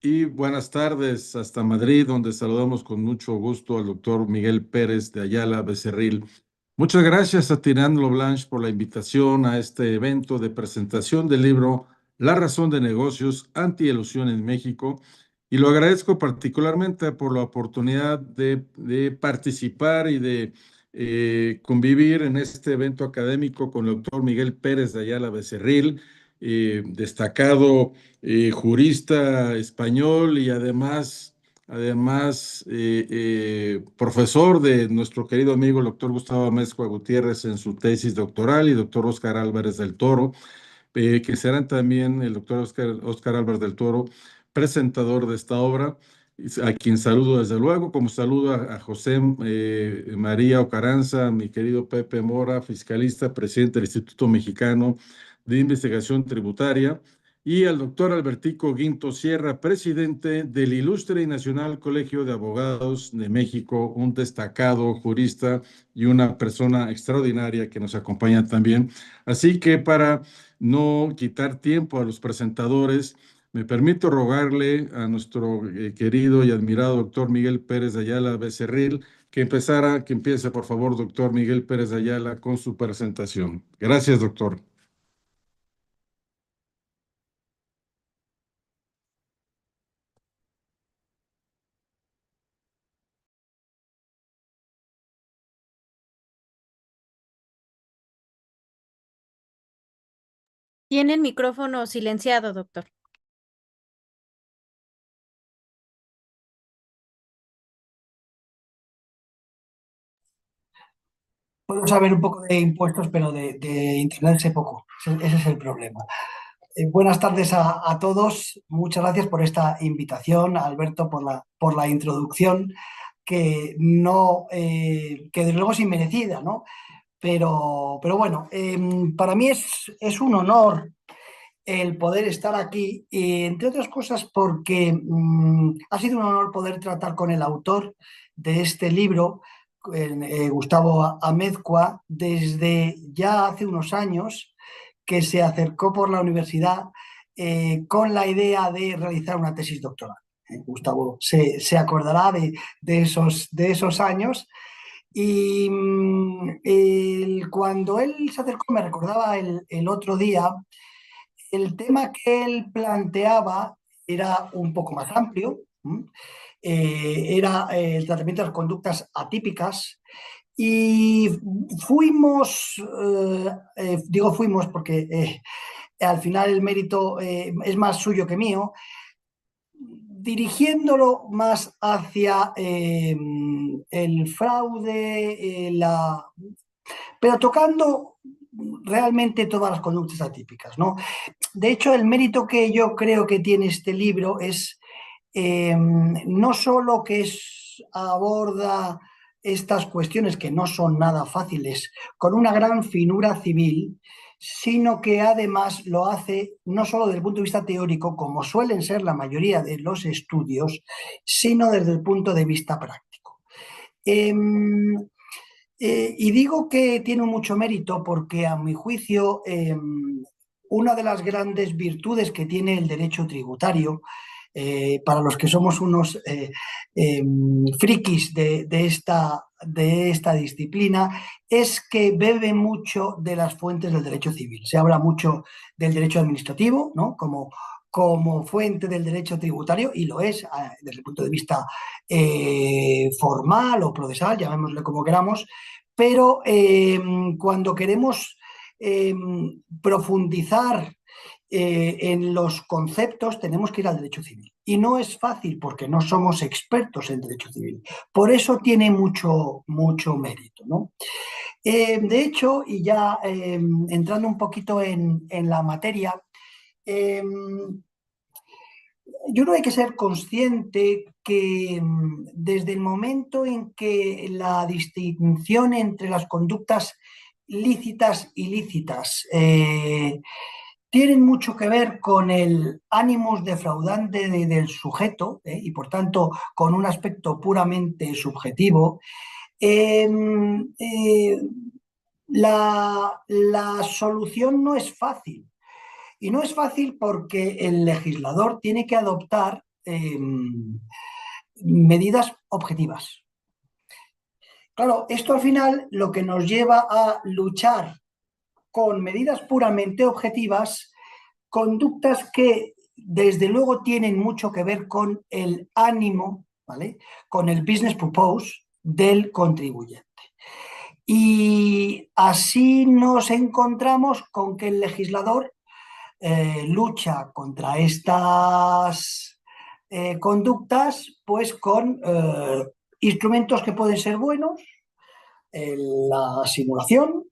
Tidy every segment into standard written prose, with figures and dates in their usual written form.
Y buenas tardes hasta Madrid, donde saludamos con mucho gusto al doctor Miguel Pérez de Ayala Becerril. Muchas gracias a Tirando Blanche por la invitación a este evento de presentación del libro La razón de negocios, antielusión en México. Y lo agradezco particularmente por la oportunidad de participar y de convivir en este evento académico con el doctor Miguel Pérez de Ayala Becerril, destacado jurista español y además, profesor de nuestro querido amigo el doctor Gustavo Amezcua Gutiérrez en su tesis doctoral, y doctor Óscar Álvarez del Toro, que serán también el doctor Óscar Álvarez del Toro, presentador de esta obra, a quien saludo desde luego, como saludo a José María Ocaranza, mi querido Pepe Mora, fiscalista, presidente del Instituto Mexicano de Investigación Tributaria, y al doctor Albertico Guinto Sierra, presidente del Ilustre y Nacional Colegio de Abogados de México, un destacado jurista y una persona extraordinaria que nos acompaña también. Así que para no quitar tiempo a los presentadores, me permito rogarle a nuestro querido y admirado doctor Miguel Pérez de Ayala Becerril que empiece, por favor, doctor Miguel Pérez de Ayala, con su presentación. Gracias, doctor. Tiene el micrófono silenciado, doctor. Puedo saber un poco de impuestos, pero de Internet sé poco. Ese es el problema. Buenas tardes a todos. Muchas gracias por esta invitación, Alberto, por la introducción, que no, que desde luego es inmerecida, ¿no? Pero bueno, para mí es un honor el poder estar aquí, entre otras cosas porque ha sido un honor poder tratar con el autor de este libro, Gustavo Amezcua, desde ya hace unos años que se acercó por la universidad con la idea de realizar una tesis doctoral. Gustavo se acordará de esos años y cuando él se acercó, me recordaba el otro día, el tema que él planteaba era un poco más amplio, era el tratamiento de las conductas atípicas y digo fuimos porque al final el mérito es más suyo que mío, dirigiéndolo más hacia el fraude, pero tocando realmente todas las conductas atípicas, ¿no? De hecho, el mérito que yo creo que tiene este libro es no solo que aborda estas cuestiones que no son nada fáciles con una gran finura civil, sino que además lo hace no solo desde el punto de vista teórico, como suelen ser la mayoría de los estudios, sino desde el punto de vista práctico. Y digo que tiene mucho mérito porque, a mi juicio, una de las grandes virtudes que tiene el derecho tributario, para los que somos unos frikis de esta disciplina, es que bebe mucho de las fuentes del derecho civil. Se habla mucho del derecho administrativo, ¿no? Como fuente del derecho tributario, y lo es desde el punto de vista formal o procesal, llamémosle como queramos, pero cuando queremos eh, profundizar en los conceptos tenemos que ir al derecho civil. Y no es fácil porque no somos expertos en derecho civil. Por eso tiene mucho mérito, ¿no? De hecho, y ya entrando un poquito en la materia, eh, yo creo que hay que ser consciente que desde el momento en que la distinción entre las conductas lícitas y ilícitas tienen mucho que ver con el ánimos defraudante del sujeto y por tanto con un aspecto puramente subjetivo, eh, eh, la solución no es fácil. Y no es fácil porque el legislador tiene que adoptar medidas objetivas. Claro, esto al final lo que nos lleva a luchar con medidas puramente objetivas, conductas que desde luego tienen mucho que ver con el ánimo, ¿vale? Con el business purpose del contribuyente. Y así nos encontramos con que el legislador lucha contra estas conductas pues con instrumentos que pueden ser buenos, la simulación,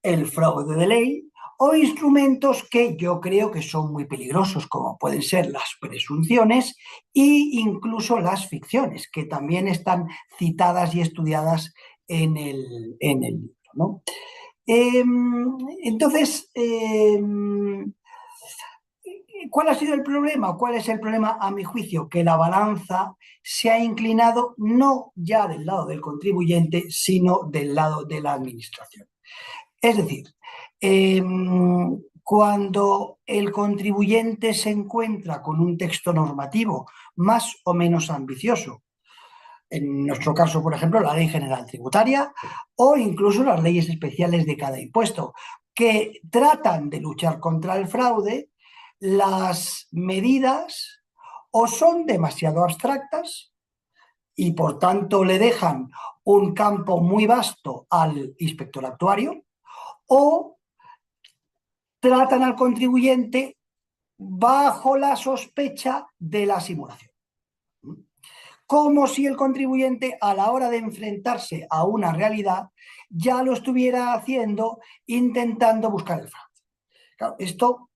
el fraude de ley, o instrumentos que yo creo que son muy peligrosos, como pueden ser las presunciones e incluso las ficciones, que también están citadas y estudiadas en el libro, ¿no? Entonces, ¿cuál ha sido el problema? ¿Cuál es el problema, a mi juicio? Que la balanza se ha inclinado no ya del lado del contribuyente, sino del lado de la administración. Es decir, cuando el contribuyente se encuentra con un texto normativo más o menos ambicioso, en nuestro caso, por ejemplo, la Ley General Tributaria o incluso las leyes especiales de cada impuesto, que tratan de luchar contra el fraude, las medidas o son demasiado abstractas y por tanto le dejan un campo muy vasto al inspector actuario, o tratan al contribuyente bajo la sospecha de la simulación. Como si el contribuyente, a la hora de enfrentarse a una realidad, ya lo estuviera haciendo intentando buscar el fraude. Claro, esto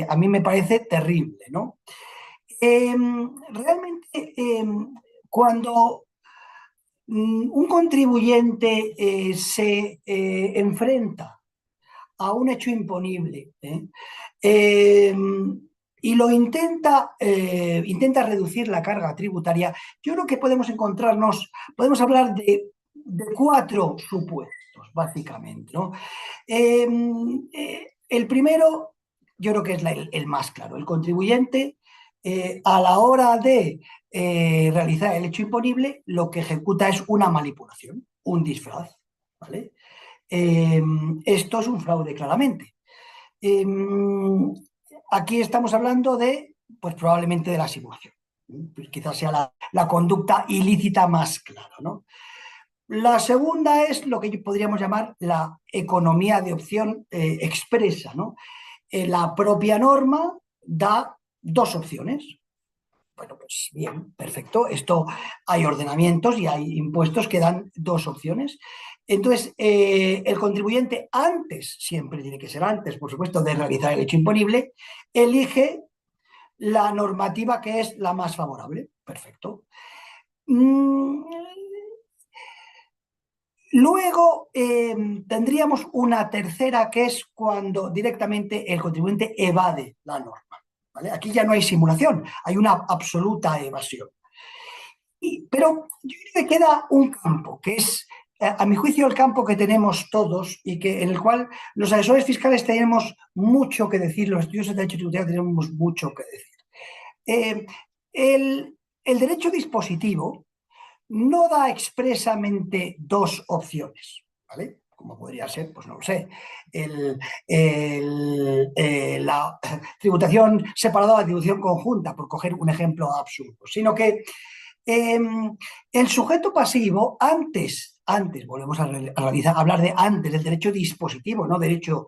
a mí me parece terrible, ¿no? Realmente, cuando un contribuyente se enfrenta a un hecho imponible y lo intenta reducir la carga tributaria, yo creo que podemos hablar de 4 supuestos, básicamente, ¿no? El primero, yo creo que es el más claro. El contribuyente, a la hora de realizar el hecho imponible, lo que ejecuta es una manipulación, un disfraz, ¿vale? Esto es un fraude, claramente. Aquí estamos hablando de, pues probablemente de la simulación. Pues quizás sea la conducta ilícita más clara, ¿no? La segunda es lo que podríamos llamar la economía de opción expresa, ¿no? La propia norma da 2 opciones. Bueno, pues bien, perfecto. Esto hay ordenamientos y hay impuestos que dan 2 opciones. Entonces, el contribuyente siempre tiene que ser antes, por supuesto, de realizar el hecho imponible, elige la normativa que es la más favorable. Perfecto. Luego tendríamos una tercera, que es cuando directamente el contribuyente evade la norma, ¿vale? Aquí ya no hay simulación, hay una absoluta evasión. Pero yo creo que queda un campo, que es, a mi juicio, el campo que tenemos todos y en el cual los asesores fiscales tenemos mucho que decir, los estudios de derecho tributario tenemos mucho que decir. El derecho dispositivo no da expresamente 2 opciones, ¿vale? Como podría ser, pues no lo sé, la tributación separada o la tributación conjunta, por coger un ejemplo absurdo, sino que el sujeto pasivo, antes volvemos a hablar de antes del derecho dispositivo, no derecho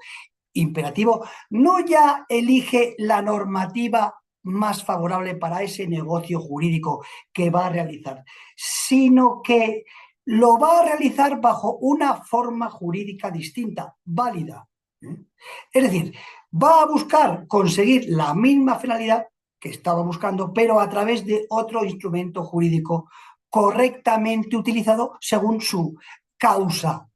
imperativo, no ya elige la normativa más favorable para ese negocio jurídico que va a realizar, sino que lo va a realizar bajo una forma jurídica distinta, válida. Es decir, va a buscar conseguir la misma finalidad que estaba buscando, pero a través de otro instrumento jurídico correctamente utilizado según su causa,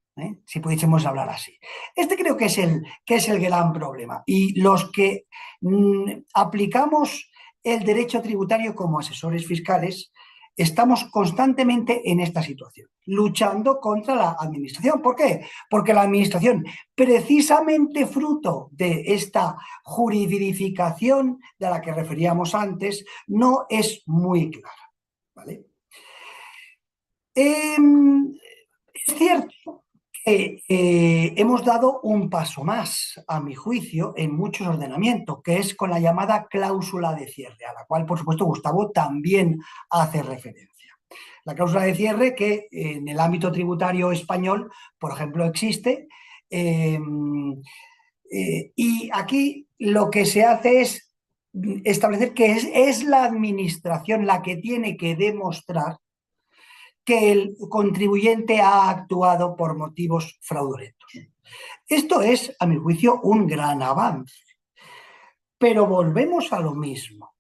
si pudiésemos hablar así. Este creo que es el gran problema. Y los que aplicamos el derecho tributario como asesores fiscales, estamos constantemente en esta situación, luchando contra la administración. ¿Por qué? Porque la administración, precisamente fruto de esta juridificación de la que referíamos antes, no es muy clara, ¿vale? Es cierto que hemos dado un paso más, a mi juicio, en muchos ordenamientos, que es con la llamada cláusula de cierre, a la cual, por supuesto, Gustavo también hace referencia. La cláusula de cierre que en el ámbito tributario español, por ejemplo, existe, y aquí lo que se hace es establecer que es la administración la que tiene que demostrar que el contribuyente ha actuado por motivos fraudulentos. Esto es, a mi juicio, un gran avance. Pero volvemos a lo mismo.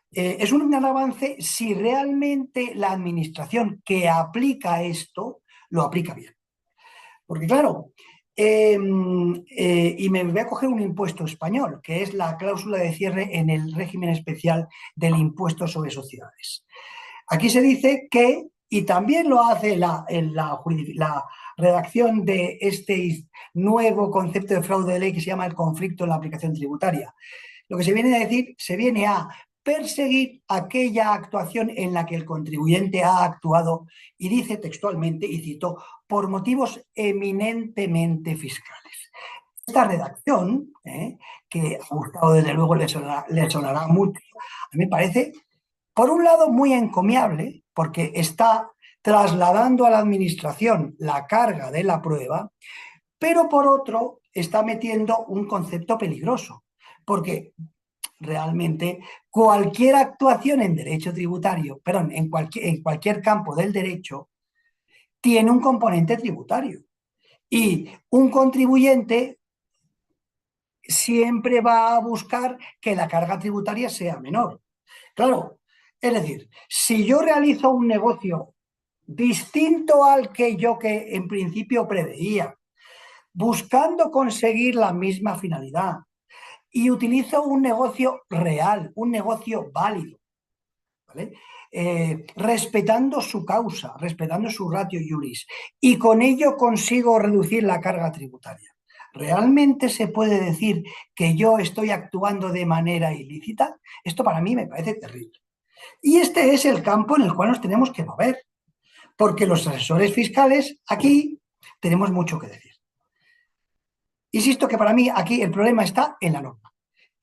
Es un gran avance si realmente la administración que aplica esto lo aplica bien. Porque claro, y me voy a coger un impuesto español, que es la cláusula de cierre en el régimen especial del impuesto sobre sociedades. Aquí se dice que, y también lo hace la redacción de este nuevo concepto de fraude de ley que se llama el conflicto en la aplicación tributaria. Lo que se viene a decir, se viene a perseguir aquella actuación en la que el contribuyente ha actuado, y dice textualmente, y cito, por motivos eminentemente fiscales. Esta redacción, que a Gustavo desde luego le sonará mucho, a mí me parece, por un lado, muy encomiable, porque está trasladando a la administración la carga de la prueba, pero por otro, está metiendo un concepto peligroso, porque realmente cualquier actuación en derecho tributario, perdón, en cualquier campo del derecho, tiene un componente tributario. Y un contribuyente siempre va a buscar que la carga tributaria sea menor. Claro, es decir, si yo realizo un negocio distinto al que yo que en principio preveía, buscando conseguir la misma finalidad, y utilizo un negocio real, un negocio válido, ¿vale? Respetando su causa, respetando su ratio iuris, y con ello consigo reducir la carga tributaria. ¿Realmente se puede decir que yo estoy actuando de manera ilícita? Esto para mí me parece terrible. Y este es el campo en el cual nos tenemos que mover, porque los asesores fiscales aquí tenemos mucho que decir. Insisto que para mí aquí el problema está en la norma.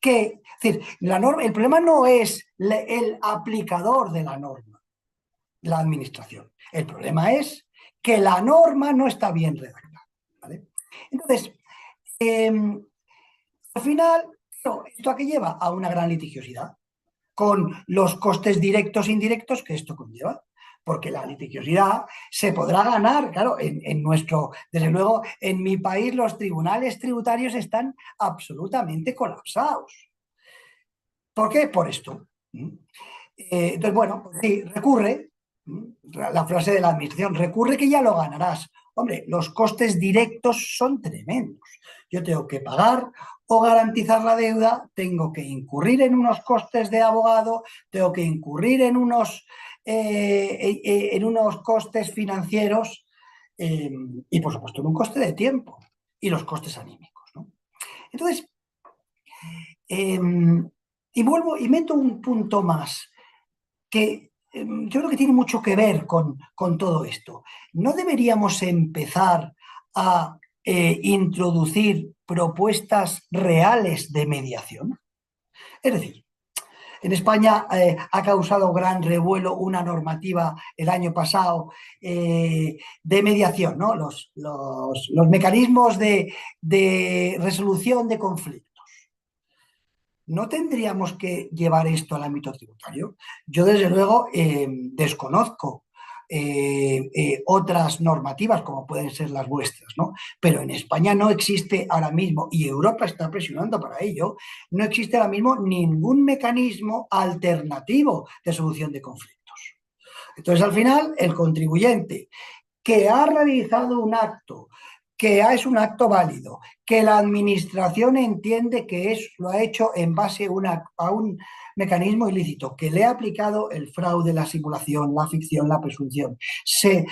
Es decir, la norma, el problema no es el aplicador de la norma, la administración. El problema es que la norma no está bien redactada, ¿vale? Entonces, al final, ¿esto a qué lleva? A una gran litigiosidad, con los costes directos e indirectos que esto conlleva. Porque la litigiosidad se podrá ganar, claro, desde luego, en mi país los tribunales tributarios están absolutamente colapsados. ¿Por qué? Por esto. Entonces, bueno, pues sí, recurre, la frase de la administración, recurre que ya lo ganarás. Hombre, los costes directos son tremendos. Yo tengo que pagar o garantizar la deuda, tengo que incurrir en unos costes de abogado, tengo que incurrir en unos costes financieros y, por supuesto, en un coste de tiempo y los costes anímicos, ¿no? Entonces, y vuelvo y meto un punto más que yo creo que tiene mucho que ver con todo esto. ¿No deberíamos empezar a introducir propuestas reales de mediación? Es decir, en España ha causado gran revuelo una normativa el año pasado de mediación, ¿no? Los mecanismos de resolución de conflictos. ¿No tendríamos que llevar esto al ámbito tributario? Yo, desde luego, desconozco otras normativas como pueden ser las vuestras, ¿no? Pero en España no existe ahora mismo, y Europa está presionando para ello, no existe ahora mismo ningún mecanismo alternativo de solución de conflictos. Entonces, al final, el contribuyente que ha realizado un acto que es un acto válido, que la administración entiende que lo ha hecho en base a un mecanismo ilícito, que le ha aplicado el fraude, la simulación, la ficción, la presunción, se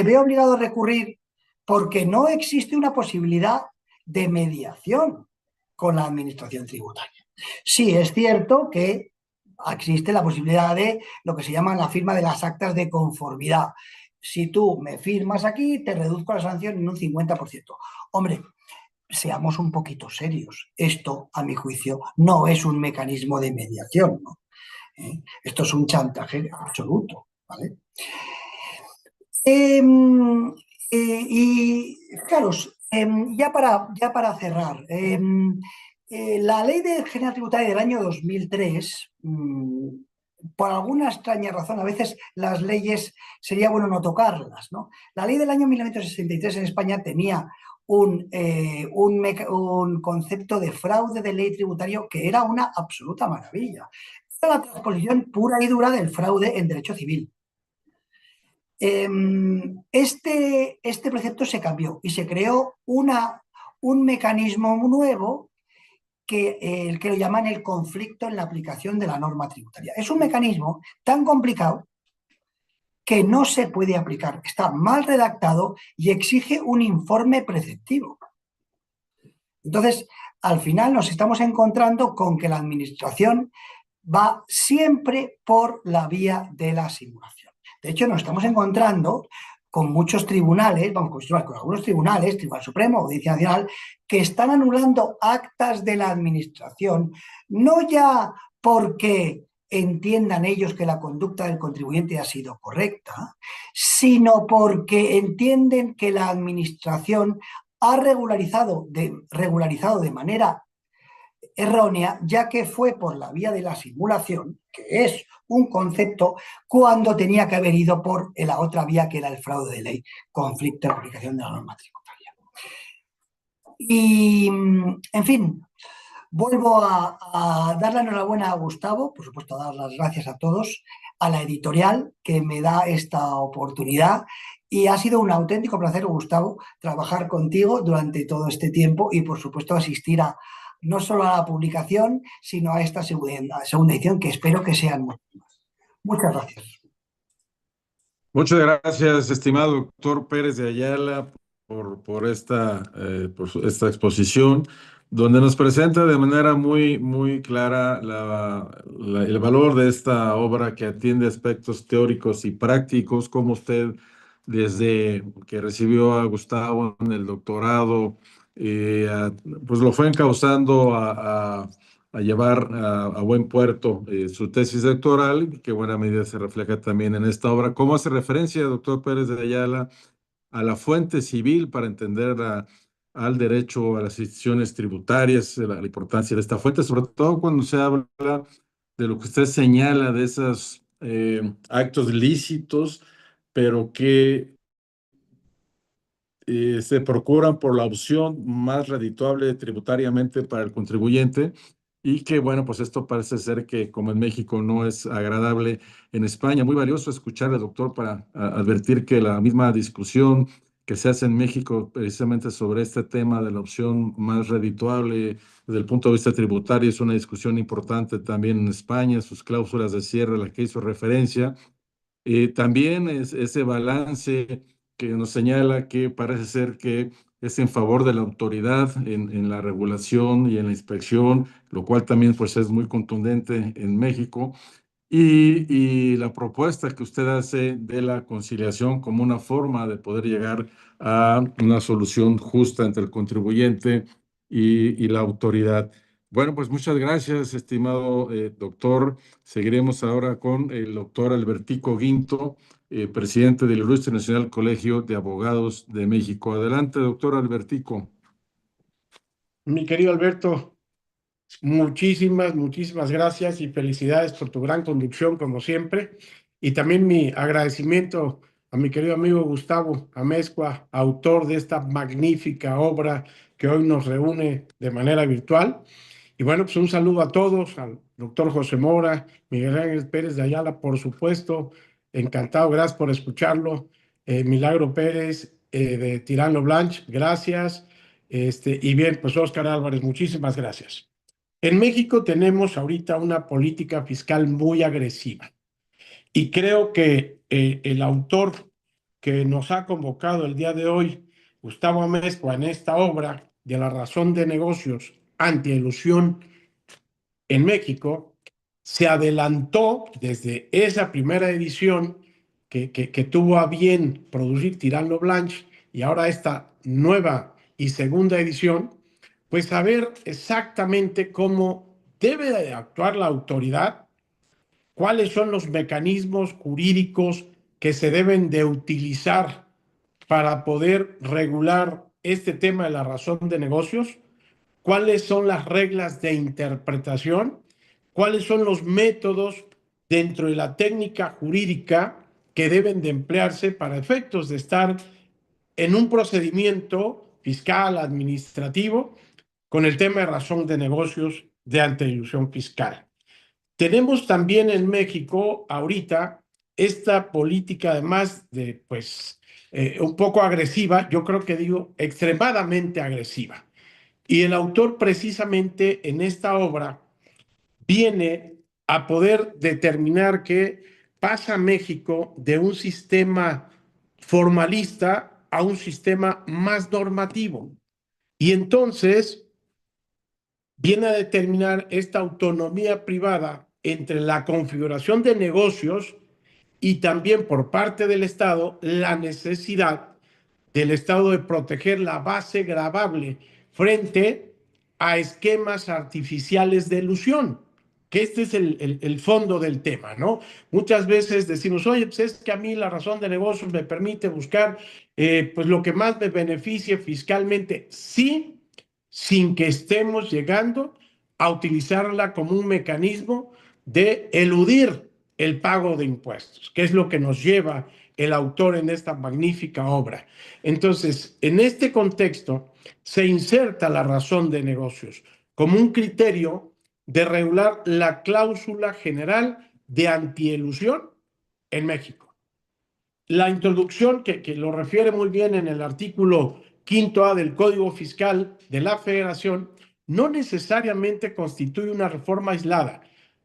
ve obligado a recurrir porque no existe una posibilidad de mediación con la administración tributaria. Sí, es cierto que existe la posibilidad de lo que se llama la firma de las actas de conformidad. Si tú me firmas aquí, te reduzco la sanción en un 50%. Hombre, seamos un poquito serios. Esto, a mi juicio, no es un mecanismo de mediación, ¿no? Esto es un chantaje absoluto, ¿vale? Y claro, ya para cerrar, la Ley General Tributaria del año 2003, por alguna extraña razón, a veces las leyes sería bueno no tocarlas, ¿no? La ley del año 1963 en España tenía un concepto de fraude de ley tributario que era una absoluta maravilla. Era la transposición pura y dura del fraude en derecho civil. Este precepto se cambió y se creó un mecanismo nuevo que lo llaman el conflicto en la aplicación de la norma tributaria. Es un mecanismo tan complicado que no se puede aplicar, está mal redactado y exige un informe preceptivo. Entonces, al final nos estamos encontrando con que la administración va siempre por la vía de la simulación. De hecho, nos estamos encontrando con muchos tribunales, con algunos tribunales, Tribunal Supremo, Audiencia Nacional, que están anulando actas de la administración, no ya porque entiendan ellos que la conducta del contribuyente ha sido correcta, sino porque entienden que la administración ha regularizado de manera errónea, ya que fue por la vía de la simulación, que es un concepto, cuando tenía que haber ido por la otra vía, que era el fraude de ley, conflicto de aplicación de la norma tributaria. Y, en fin, vuelvo a dar la enhorabuena a Gustavo, por supuesto, a dar las gracias a todos, a la editorial que me da esta oportunidad. Y ha sido un auténtico placer, Gustavo, trabajar contigo durante todo este tiempo y, por supuesto, asistir no solo a la publicación, sino a esta segunda edición, que espero que sean muchas más. Muchas gracias. Muchas gracias, estimado doctor Pérez de Ayala, por esta exposición, donde nos presenta de manera muy clara el valor de esta obra, que atiende aspectos teóricos y prácticos, como usted, desde que recibió a Gustavo en el doctorado, pues lo fue encauzando a llevar a buen puerto su tesis doctoral, que en buena medida se refleja también en esta obra. ¿Cómo hace referencia, doctor Pérez de Ayala, a la fuente civil para entender al derecho a las instituciones tributarias, la importancia de esta fuente, sobre todo cuando se habla de lo que usted señala, de esos actos lícitos, pero que se procuran por la opción más redituable tributariamente para el contribuyente, y que, bueno, pues esto parece ser que, como en México no es agradable, en España. Muy valioso escucharle, doctor, para advertir que la misma discusión que se hace en México precisamente sobre este tema de la opción más redituable desde el punto de vista tributario es una discusión importante también en España, sus cláusulas de cierre a la que hizo referencia. También es ese balance que nos señala que parece ser que es en favor de la autoridad en la regulación y en la inspección, lo cual también pues es muy contundente en México. Y la propuesta que usted hace de la conciliación como una forma de poder llegar a una solución justa entre el contribuyente y la autoridad. Bueno, pues muchas gracias, estimado doctor. Seguiremos ahora con el doctor Albertico Guinto, presidente del Ilustre Nacional Colegio de Abogados de México. Adelante, doctor Albertico. Mi querido Alberto, muchísimas gracias y felicidades por tu gran conducción, como siempre. Y también mi agradecimiento a mi querido amigo Gustavo Amezcua, autor de esta magnífica obra que hoy nos reúne de manera virtual. Y bueno, pues un saludo a todos, al doctor José Mora, Miguel Ángel Pérez de Ayala, por supuesto, encantado, gracias por escucharlo, Milagro Pérez de Tirano Blanch, gracias. Y bien, pues Óscar Álvarez, muchísimas gracias. En México tenemos ahorita una política fiscal muy agresiva y creo que el autor que nos ha convocado el día de hoy, Gustavo Amezcua, en esta obra de la razón de negocios antielusión en México, se adelantó desde esa primera edición que tuvo a bien producir Tirano Blanch y ahora esta nueva y segunda edición, pues saber exactamente cómo debe de actuar la autoridad, cuáles son los mecanismos jurídicos que se deben de utilizar para poder regular este tema de la razón de negocios, cuáles son las reglas de interpretación, cuáles son los métodos dentro de la técnica jurídica que deben de emplearse para efectos de estar en un procedimiento fiscal, administrativo, con el tema de razón de negocios de antielusión fiscal. Tenemos también en México ahorita esta política, además de, pues, un poco agresiva, yo creo que digo extremadamente agresiva. Y el autor precisamente en esta obra viene a poder determinar que pasa México de un sistema formalista a un sistema más normativo. Y entonces viene a determinar esta autonomía privada entre la configuración de negocios y también por parte del Estado la necesidad del Estado de proteger la base gravable frente a esquemas artificiales de elusión, que este es el fondo del tema, ¿no? Muchas veces decimos, oye, pues es que a mí la razón de negocios me permite buscar pues lo que más me beneficie fiscalmente, sí, sin que estemos llegando a utilizarla como un mecanismo de eludir el pago de impuestos, que es lo que nos lleva el autor en esta magnífica obra. Entonces, en este contexto, se inserta la razón de negocios como un criterio de regular la cláusula general de antielusión en México. La introducción, que lo refiere muy bien en el artículo 5A del Código Fiscal de la Federación, no necesariamente constituye una reforma aislada,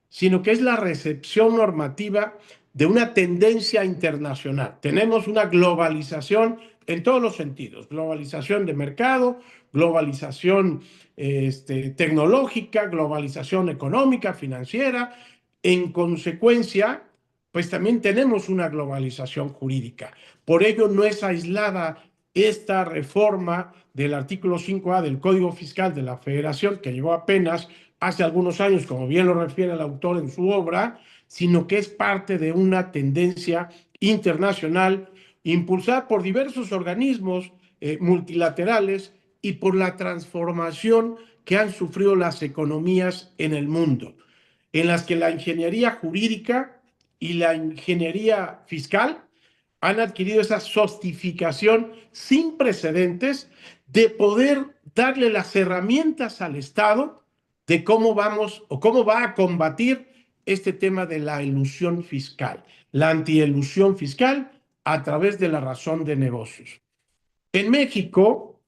sino que es la recepción normativa de una tendencia internacional. Tenemos una globalización en todos los sentidos, globalización de mercado, globalización tecnológica, globalización económica, financiera. En consecuencia, pues también tenemos una globalización jurídica. Por ello no es aislada esta reforma del artículo 5A del Código Fiscal de la Federación, que llegó apenas hace algunos años, como bien lo refiere el autor en su obra, sino que es parte de una tendencia internacional impulsada por diversos organismos multilaterales y por la transformación que han sufrido las economías en el mundo, en las que la ingeniería jurídica y la ingeniería fiscal han adquirido esa sofisticación sin precedentes de poder darle las herramientas al Estado de cómo vamos o cómo va a combatir este tema de la elusión fiscal, la antielusión fiscal a través de la razón de negocios. En México,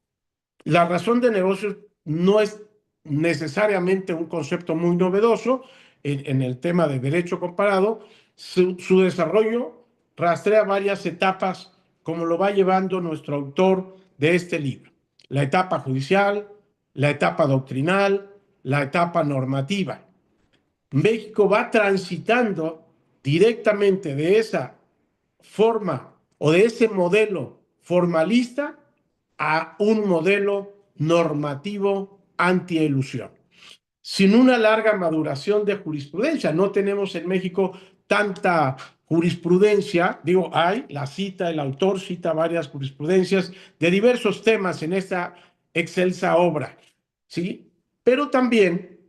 la razón de negocios no es necesariamente un concepto muy novedoso en el tema de derecho comparado. Su desarrollo rastrea varias etapas, como lo va llevando nuestro autor de este libro. La etapa judicial, la etapa doctrinal, la etapa normativa. México va transitando directamente de esa forma o de ese modelo formalista a un modelo normativo antielusión, sin una larga maduración de jurisprudencia. No tenemos en México tanta jurisprudencia, digo, la cita, el autor cita varias jurisprudencias de diversos temas en esta excelsa obra, ¿sí? Pero también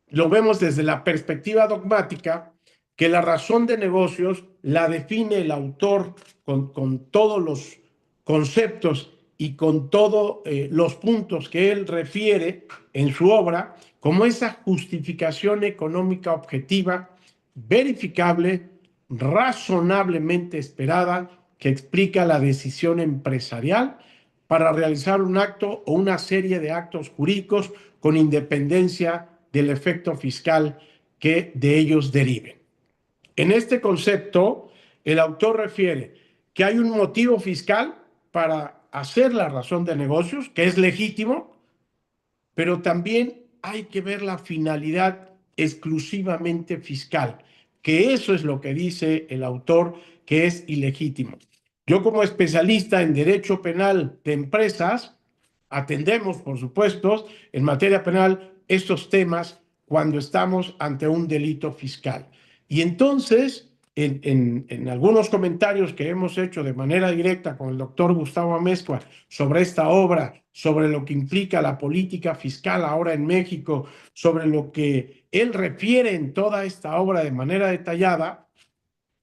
lo vemos desde la perspectiva dogmática, que la razón de negocios la define el autor con todos los conceptos y con todos los puntos que él refiere en su obra, como esa justificación económica objetiva, verificable, razonablemente esperada, que explica la decisión empresarial para realizar un acto o una serie de actos jurídicos con independencia del efecto fiscal que de ellos deriven. En este concepto, el autor refiere que hay un motivo fiscal para hacer la razón de negocios, que es legítimo, pero también hay que ver la finalidad exclusivamente fiscal, que eso es lo que dice el autor que es ilegítimo. Yo, como especialista en derecho penal de empresas, atendemos, por supuesto, en materia penal estos temas cuando estamos ante un delito fiscal. Y entonces, en algunos comentarios que hemos hecho de manera directa con el doctor Gustavo Amezcua sobre esta obra, sobre lo que implica la política fiscal ahora en México, sobre lo que él refiere en toda esta obra de manera detallada,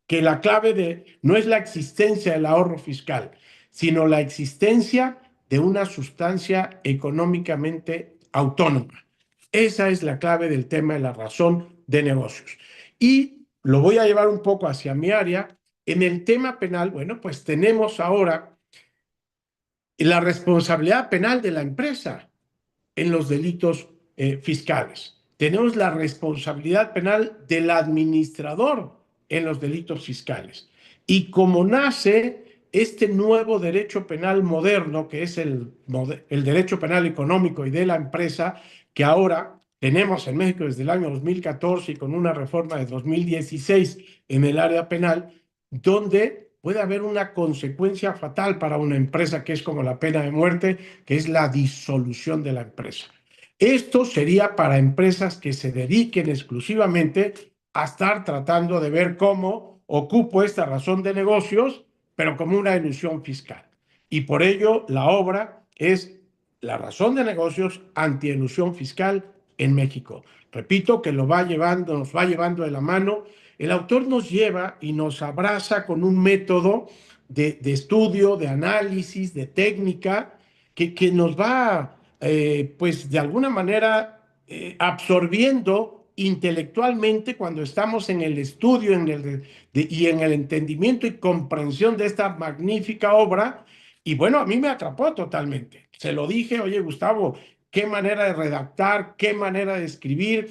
que la clave no es la existencia del ahorro fiscal, sino la existencia de una sustancia económicamente autónoma. Esa es la clave del tema de la razón de negocios. Y lo voy a llevar un poco hacia mi área. En el tema penal, bueno, pues tenemos ahora la responsabilidad penal de la empresa en los delitos fiscales. Tenemos la responsabilidad penal del administrador en los delitos fiscales. Y como nace este nuevo derecho penal moderno, que es el derecho penal económico y de la empresa, que ahora tenemos en México desde el año 2014 y con una reforma de 2016 en el área penal, donde puede haber una consecuencia fatal para una empresa, que es como la pena de muerte, que es la disolución de la empresa. Esto sería para empresas que se dediquen exclusivamente a estar tratando de ver cómo ocupo esta razón de negocios, pero como una elusión fiscal. Y por ello la obra es la razón de negocios antielusión fiscal en México. Repito que nos va llevando de la mano. El autor nos lleva y nos abraza con un método de estudio, de análisis, de técnica, que nos va, pues de alguna manera, absorbiendo intelectualmente cuando estamos en el estudio y en el entendimiento y comprensión de esta magnífica obra. Y bueno, a mí me atrapó totalmente. Se lo dije, oye, Gustavo, qué manera de redactar, qué manera de escribir,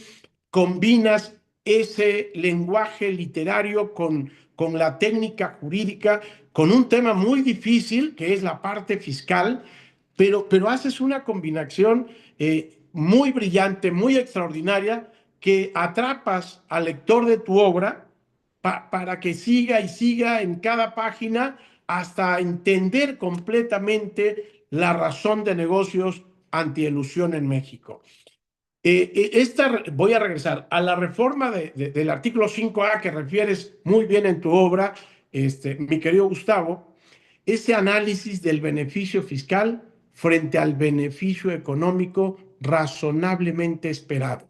combinas ese lenguaje literario con la técnica jurídica, con un tema muy difícil que es la parte fiscal, pero haces una combinación muy brillante, muy extraordinaria, que atrapas al lector de tu obra para que siga y siga en cada página hasta entender completamente la razón de negocios antielusión en México. Voy a regresar a la reforma del artículo 5A que refieres muy bien en tu obra, mi querido Gustavo, ese análisis del beneficio fiscal frente al beneficio económico razonablemente esperado.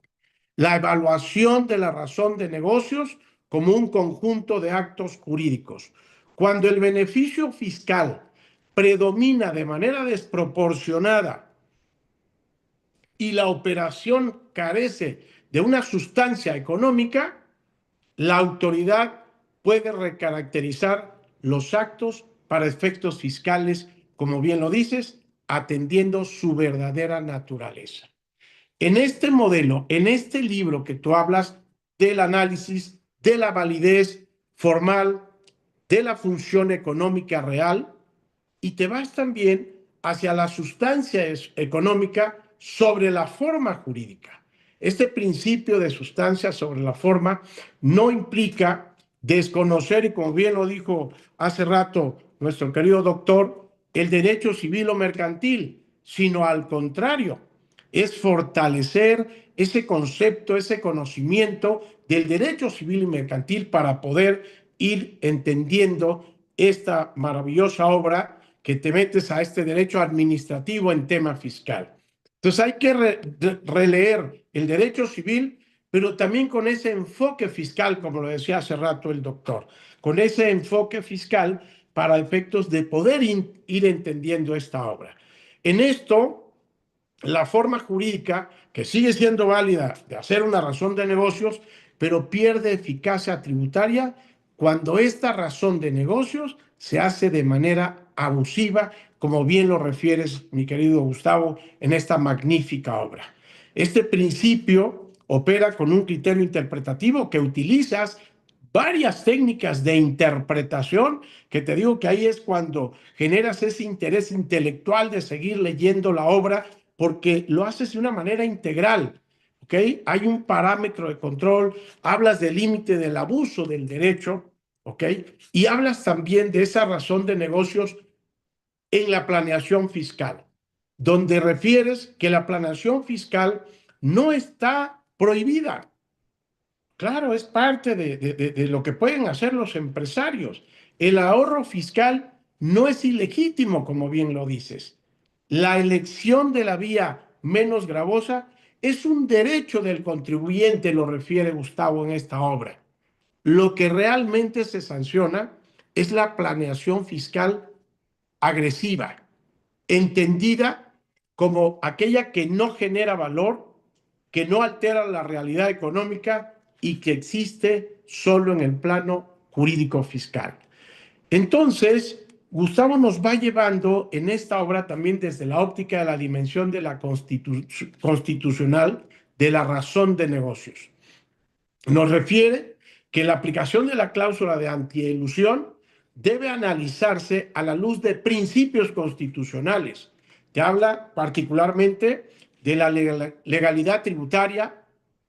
La evaluación de la razón de negocios como un conjunto de actos jurídicos. Cuando el beneficio fiscal predomina de manera desproporcionada y la operación carece de una sustancia económica, la autoridad puede recaracterizar los actos para efectos fiscales, como bien lo dices, atendiendo su verdadera naturaleza. En este modelo, en este libro que tú hablas del análisis, de la validez formal, de la función económica real, y te vas también hacia la sustancia económica sobre la forma jurídica. Este principio de sustancia sobre la forma no implica desconocer, y como bien lo dijo hace rato nuestro querido doctor, el derecho civil o mercantil, sino al contrario, es fortalecer ese concepto, ese conocimiento del derecho civil y mercantil para poder ir entendiendo esta maravillosa obra que te metes a este derecho administrativo en tema fiscal. Entonces hay que releer el derecho civil, pero también con ese enfoque fiscal, como lo decía hace rato el doctor, con ese enfoque fiscal para efectos de poder ir entendiendo esta obra. En esto, la forma jurídica, que sigue siendo válida de hacer una razón de negocios, pero pierde eficacia tributaria cuando esta razón de negocios se hace de manera abusiva, como bien lo refieres, mi querido Gustavo, en esta magnífica obra. Este principio opera con un criterio interpretativo que utilizas varias técnicas de interpretación, que te digo que ahí es cuando generas ese interés intelectual de seguir leyendo la obra, porque lo haces de una manera integral. ¿Ok? Hay un parámetro de control, hablas del límite del abuso del derecho, ¿ok? Y hablas también de esa razón de negocios en la planeación fiscal, donde refieres que la planeación fiscal no está prohibida. Claro, es parte de lo que pueden hacer los empresarios. El ahorro fiscal no es ilegítimo, como bien lo dices. La elección de la vía menos gravosa es un derecho del contribuyente, lo refiere Gustavo en esta obra. Lo que realmente se sanciona es la planeación fiscal agresiva, entendida como aquella que no genera valor, que no altera la realidad económica y que existe solo en el plano jurídico fiscal. Entonces, Gustavo nos va llevando en esta obra también desde la óptica de la dimensión de la constitucional de la razón de negocios. Nos refiere que la aplicación de la cláusula de antielusión debe analizarse a la luz de principios constitucionales. Te habla particularmente de la legalidad tributaria,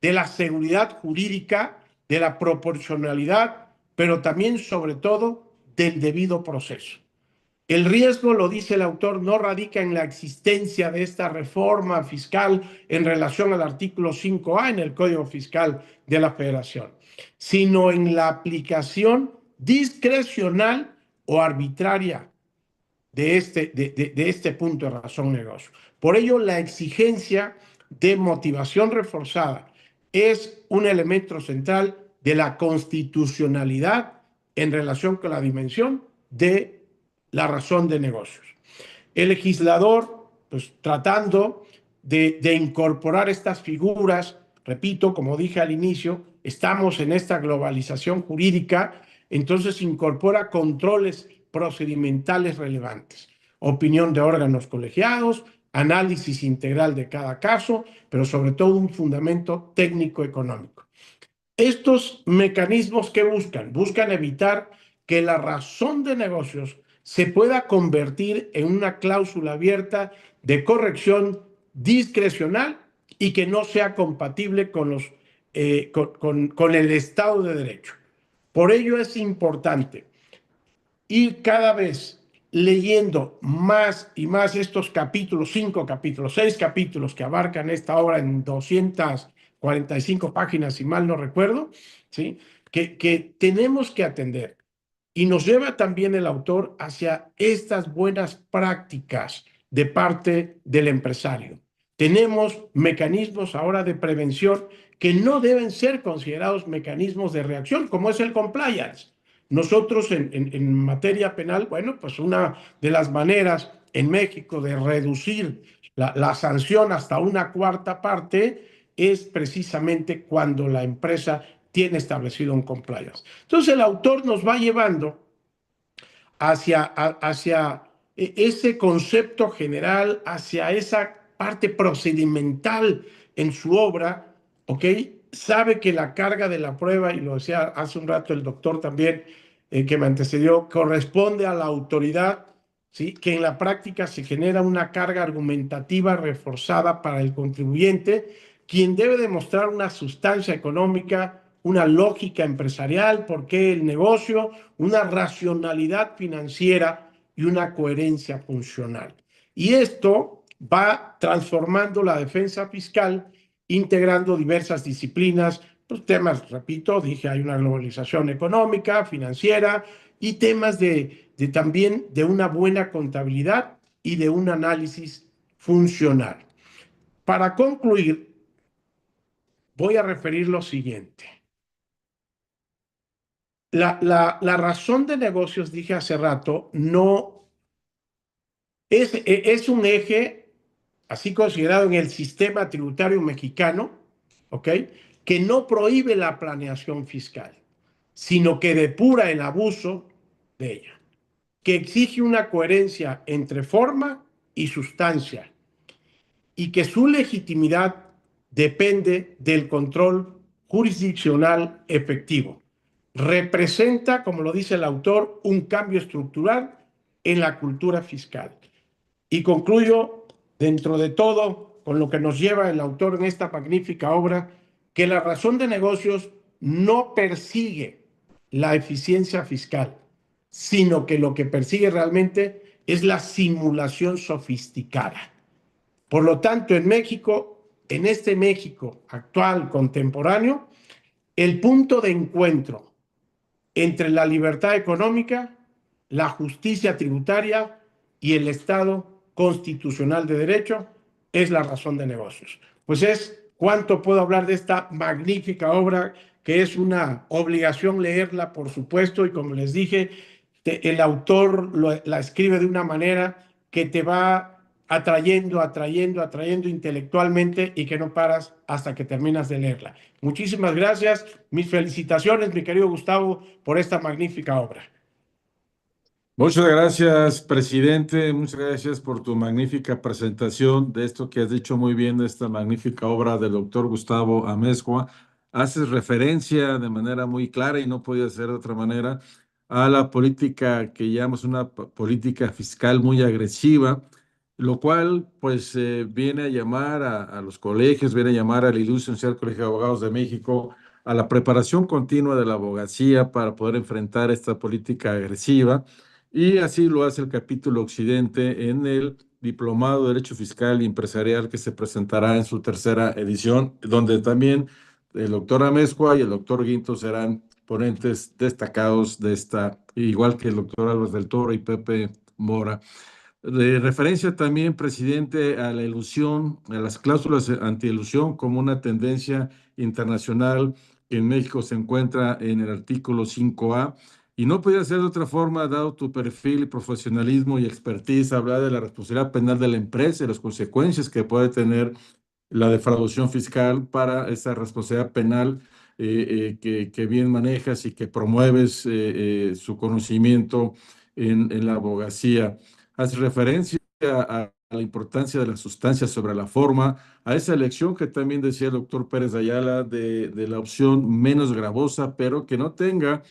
de la seguridad jurídica, de la proporcionalidad, pero también, sobre todo, del debido proceso. El riesgo, lo dice el autor, no radica en la existencia de esta reforma fiscal en relación al artículo 5A en el Código Fiscal de la Federación, sino en la aplicación discrecional o arbitraria de este punto de razón negocio. Por ello, la exigencia de motivación reforzada es un elemento central de la constitucionalidad en relación con la dimensión de la razón de negocios. El legislador, pues tratando de incorporar estas figuras, repito, como dije al inicio, estamos en esta globalización jurídica, entonces incorpora controles procedimentales relevantes, opinión de órganos colegiados, análisis integral de cada caso, pero sobre todo un fundamento técnico-económico. Estos mecanismos que buscan evitar que la razón de negocios se pueda convertir en una cláusula abierta de corrección discrecional y que no sea compatible con el Estado de Derecho. Por ello es importante ir cada vez leyendo más y más estos capítulos, 5 capítulos, 6 capítulos que abarcan esta obra en 245 páginas, si mal no recuerdo, ¿sí? que tenemos que atender. Y nos lleva también el autor hacia estas buenas prácticas de parte del empresario. Tenemos mecanismos ahora de prevención que no deben ser considerados mecanismos de reacción, como es el compliance. Nosotros en materia penal, bueno, pues una de las maneras en México de reducir la sanción hasta una cuarta parte es precisamente cuando la empresa tiene establecido un compliance. Entonces el autor nos va llevando hacia ese concepto general, hacia esa parte procedimental en su obra, ¿ok? Sabe que la carga de la prueba, y lo decía hace un rato el doctor también, que me antecedió, corresponde a la autoridad, ¿sí? Que en la práctica se genera una carga argumentativa reforzada para el contribuyente, quien debe demostrar una sustancia económica, una lógica empresarial, por qué el negocio, una racionalidad financiera y una coherencia funcional. Y esto va transformando la defensa fiscal, integrando diversas disciplinas, pues temas, repito, dije, hay una globalización económica, financiera y temas también de una buena contabilidad y de un análisis funcional. Para concluir, voy a referir lo siguiente. La razón de negocios, dije hace rato, no es un eje así considerado en el sistema tributario mexicano, ¿ok? Que no prohíbe la planeación fiscal. sino que depura el abuso de ella, que exige una coherencia entre forma y sustancia, y que su legitimidad depende del control jurisdiccional efectivo. Representa, como lo dice el autor, un cambio estructural en la cultura fiscal. Y concluyo, dentro de todo, con lo que nos lleva el autor en esta magnífica obra, que la razón de negocios no persigue la eficiencia fiscal, sino que lo que persigue realmente es la simulación sofisticada. Por lo tanto, en México, en este México actual, contemporáneo, el punto de encuentro entre la libertad económica, la justicia tributaria y el Estado constitucional de derecho es la razón de negocios. Pues es cuánto puedo hablar de esta magnífica obra, que es una obligación leerla, por supuesto, y como les dije, el autor la escribe de una manera que te va atrayendo intelectualmente y que no paras hasta que terminas de leerla. Muchísimas gracias, mis felicitaciones, mi querido Gustavo, por esta magnífica obra. Muchas gracias, presidente. Muchas gracias por tu magnífica presentación de esto que has dicho muy bien, de esta magnífica obra del doctor Gustavo Amezcua. Haces referencia de manera muy clara, y no podía ser de otra manera, a la política que llamamos una política fiscal muy agresiva, lo cual pues viene a llamar a los colegios, viene a llamar al ilustre Colegio de Abogados de México a la preparación continua de la abogacía para poder enfrentar esta política agresiva. Y así lo hace el capítulo Occidente en el Diplomado de Derecho Fiscal y Empresarial, que se presentará en su tercera edición, donde también el doctor Amezcua y el doctor Guinto serán ponentes destacados de esta, igual que el doctor Álvarez del Toro y Pepe Mora. De referencia también, presidente, a la ilusión, a las cláusulas antielusión como una tendencia internacional que en México se encuentra en el artículo 5A. Y no podía ser de otra forma, dado tu perfil, profesionalismo y expertise, hablar de la responsabilidad penal de la empresa y las consecuencias que puede tener la defraudación fiscal para esa responsabilidad penal que bien manejas y que promueves su conocimiento en la abogacía. Hace referencia a la importancia de la sustancia sobre la forma, a esa elección que también decía el doctor Pérez Ayala de la opción menos gravosa, pero que no tenga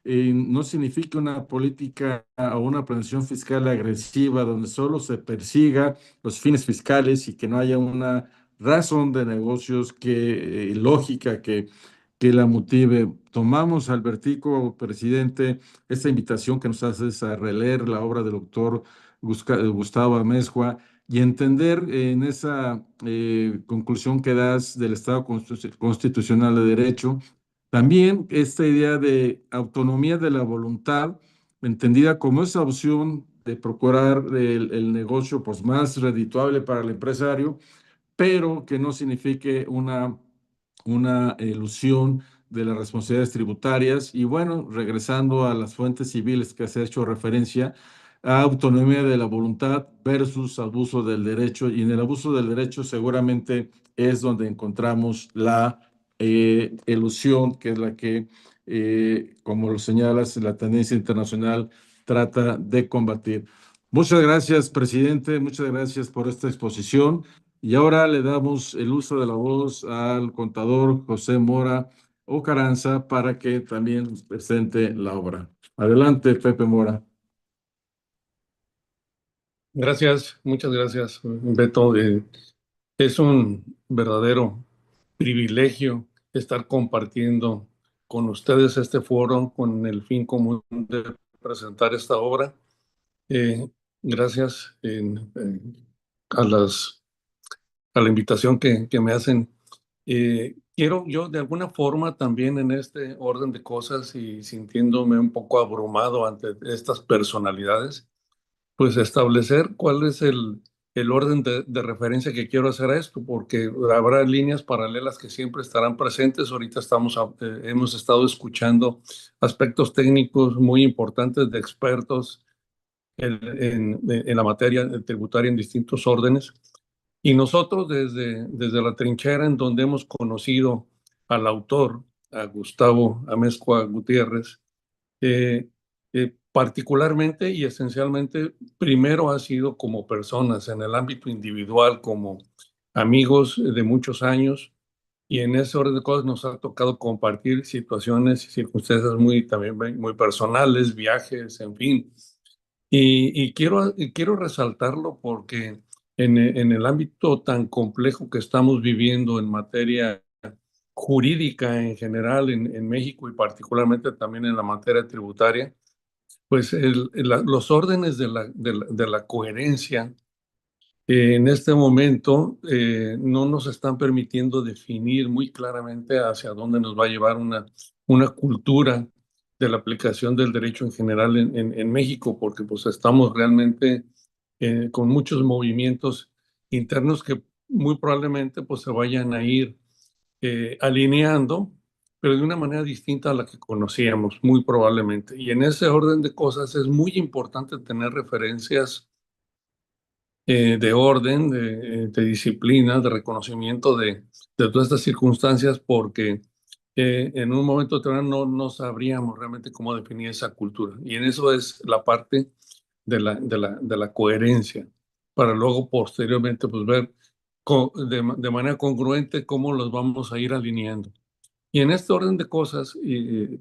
no significa una política o una planeación fiscal agresiva donde solo se persiga los fines fiscales y que no haya una razón de negocios lógica que la motive. Tomamos, Albertico, presidente, esta invitación que nos haces a releer la obra del doctor Gustavo Amezcua y entender en esa conclusión que das del Estado Constitucional de Derecho también esta idea de autonomía de la voluntad, entendida como esa opción de procurar el negocio pues, más redituable para el empresario, pero que no signifique una ilusión de las responsabilidades tributarias. Y bueno, regresando a las fuentes civiles que se ha hecho referencia, a autonomía de la voluntad versus abuso del derecho. Y en el abuso del derecho seguramente es donde encontramos la elusión, que es la que, como lo señalas, la tendencia internacional trata de combatir. Muchas gracias, presidente. Muchas gracias por esta exposición. Y ahora le damos el uso de la voz al contador José Mora Ocaranza para que también presente la obra. Adelante, Pepe Mora. Gracias, muchas gracias, Beto. Es un verdadero privilegio estar compartiendo con ustedes este foro con el fin común de presentar esta obra. Gracias a la invitación que me hacen. Quiero yo de alguna forma también en este orden de cosas y sintiéndome un poco abrumado ante estas personalidades, pues establecer cuál es el orden de referencia que quiero hacer a esto, porque habrá líneas paralelas que siempre estarán presentes. Ahorita hemos estado escuchando aspectos técnicos muy importantes de expertos en la materia tributaria en distintos órdenes. Y nosotros desde la trinchera en donde hemos conocido al autor a Gustavo Amezcua Gutiérrez, particularmente y esencialmente, primero ha sido como personas en el ámbito individual, como amigos de muchos años, y en ese orden de cosas nos ha tocado compartir situaciones y circunstancias también muy personales, viajes, en fin. Y quiero resaltarlo porque en el ámbito tan complejo que estamos viviendo en materia jurídica en general en México y particularmente también en la materia tributaria, pues los órdenes de la coherencia en este momento no nos están permitiendo definir muy claramente hacia dónde nos va a llevar una cultura de la aplicación del derecho en general en México, porque pues estamos realmente con muchos movimientos internos que muy probablemente pues se vayan a ir alineando, pero de una manera distinta a la que conocíamos, muy probablemente. Y en ese orden de cosas es muy importante tener referencias de orden, de disciplina, de reconocimiento de todas estas circunstancias, porque en un momento determinado no sabríamos realmente cómo definir esa cultura. Y en eso es la parte de la coherencia, para luego posteriormente pues ver de manera congruente cómo los vamos a ir alineando. Y en este orden de cosas,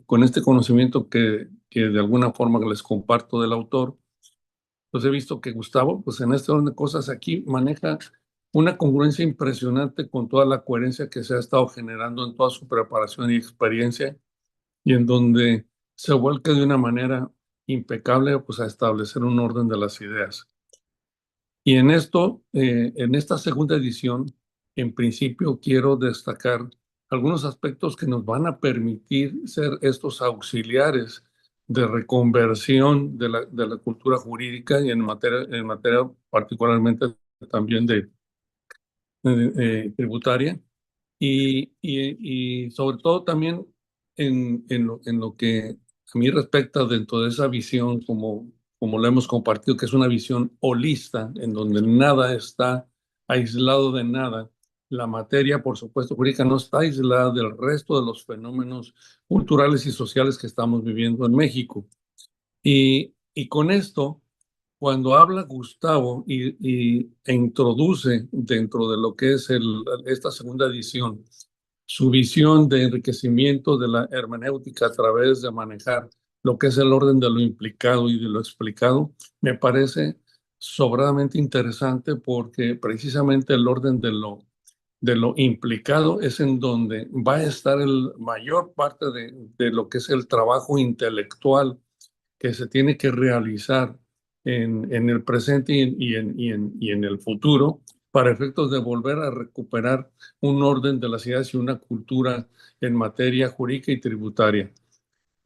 con este conocimiento que de alguna forma les comparto del autor, pues he visto que Gustavo, pues en este orden de cosas aquí maneja una congruencia impresionante con toda la coherencia que se ha estado generando en toda su preparación y experiencia, y en donde se vuelca de una manera impecable pues a establecer un orden de las ideas. Y en esto, en esta segunda edición, en principio quiero destacar algunos aspectos que nos van a permitir ser estos auxiliares de reconversión de la cultura jurídica y en materia particularmente también tributaria y sobre todo también en lo que a mí respecta dentro de esa visión, como lo hemos compartido, que es una visión holista, en donde nada está aislado de nada. La materia, por supuesto, jurídica no está aislada del resto de los fenómenos culturales y sociales que estamos viviendo en México. Y con esto, cuando habla Gustavo e introduce dentro de lo que es esta segunda edición su visión de enriquecimiento de la hermenéutica a través de manejar lo que es el orden de lo implicado y de lo explicado, me parece sobradamente interesante, porque precisamente el orden de lo implicado es en donde va a estar la mayor parte de lo que es el trabajo intelectual que se tiene que realizar en el presente y en el futuro, para efectos de volver a recuperar un orden de las ideas y una cultura en materia jurídica y tributaria.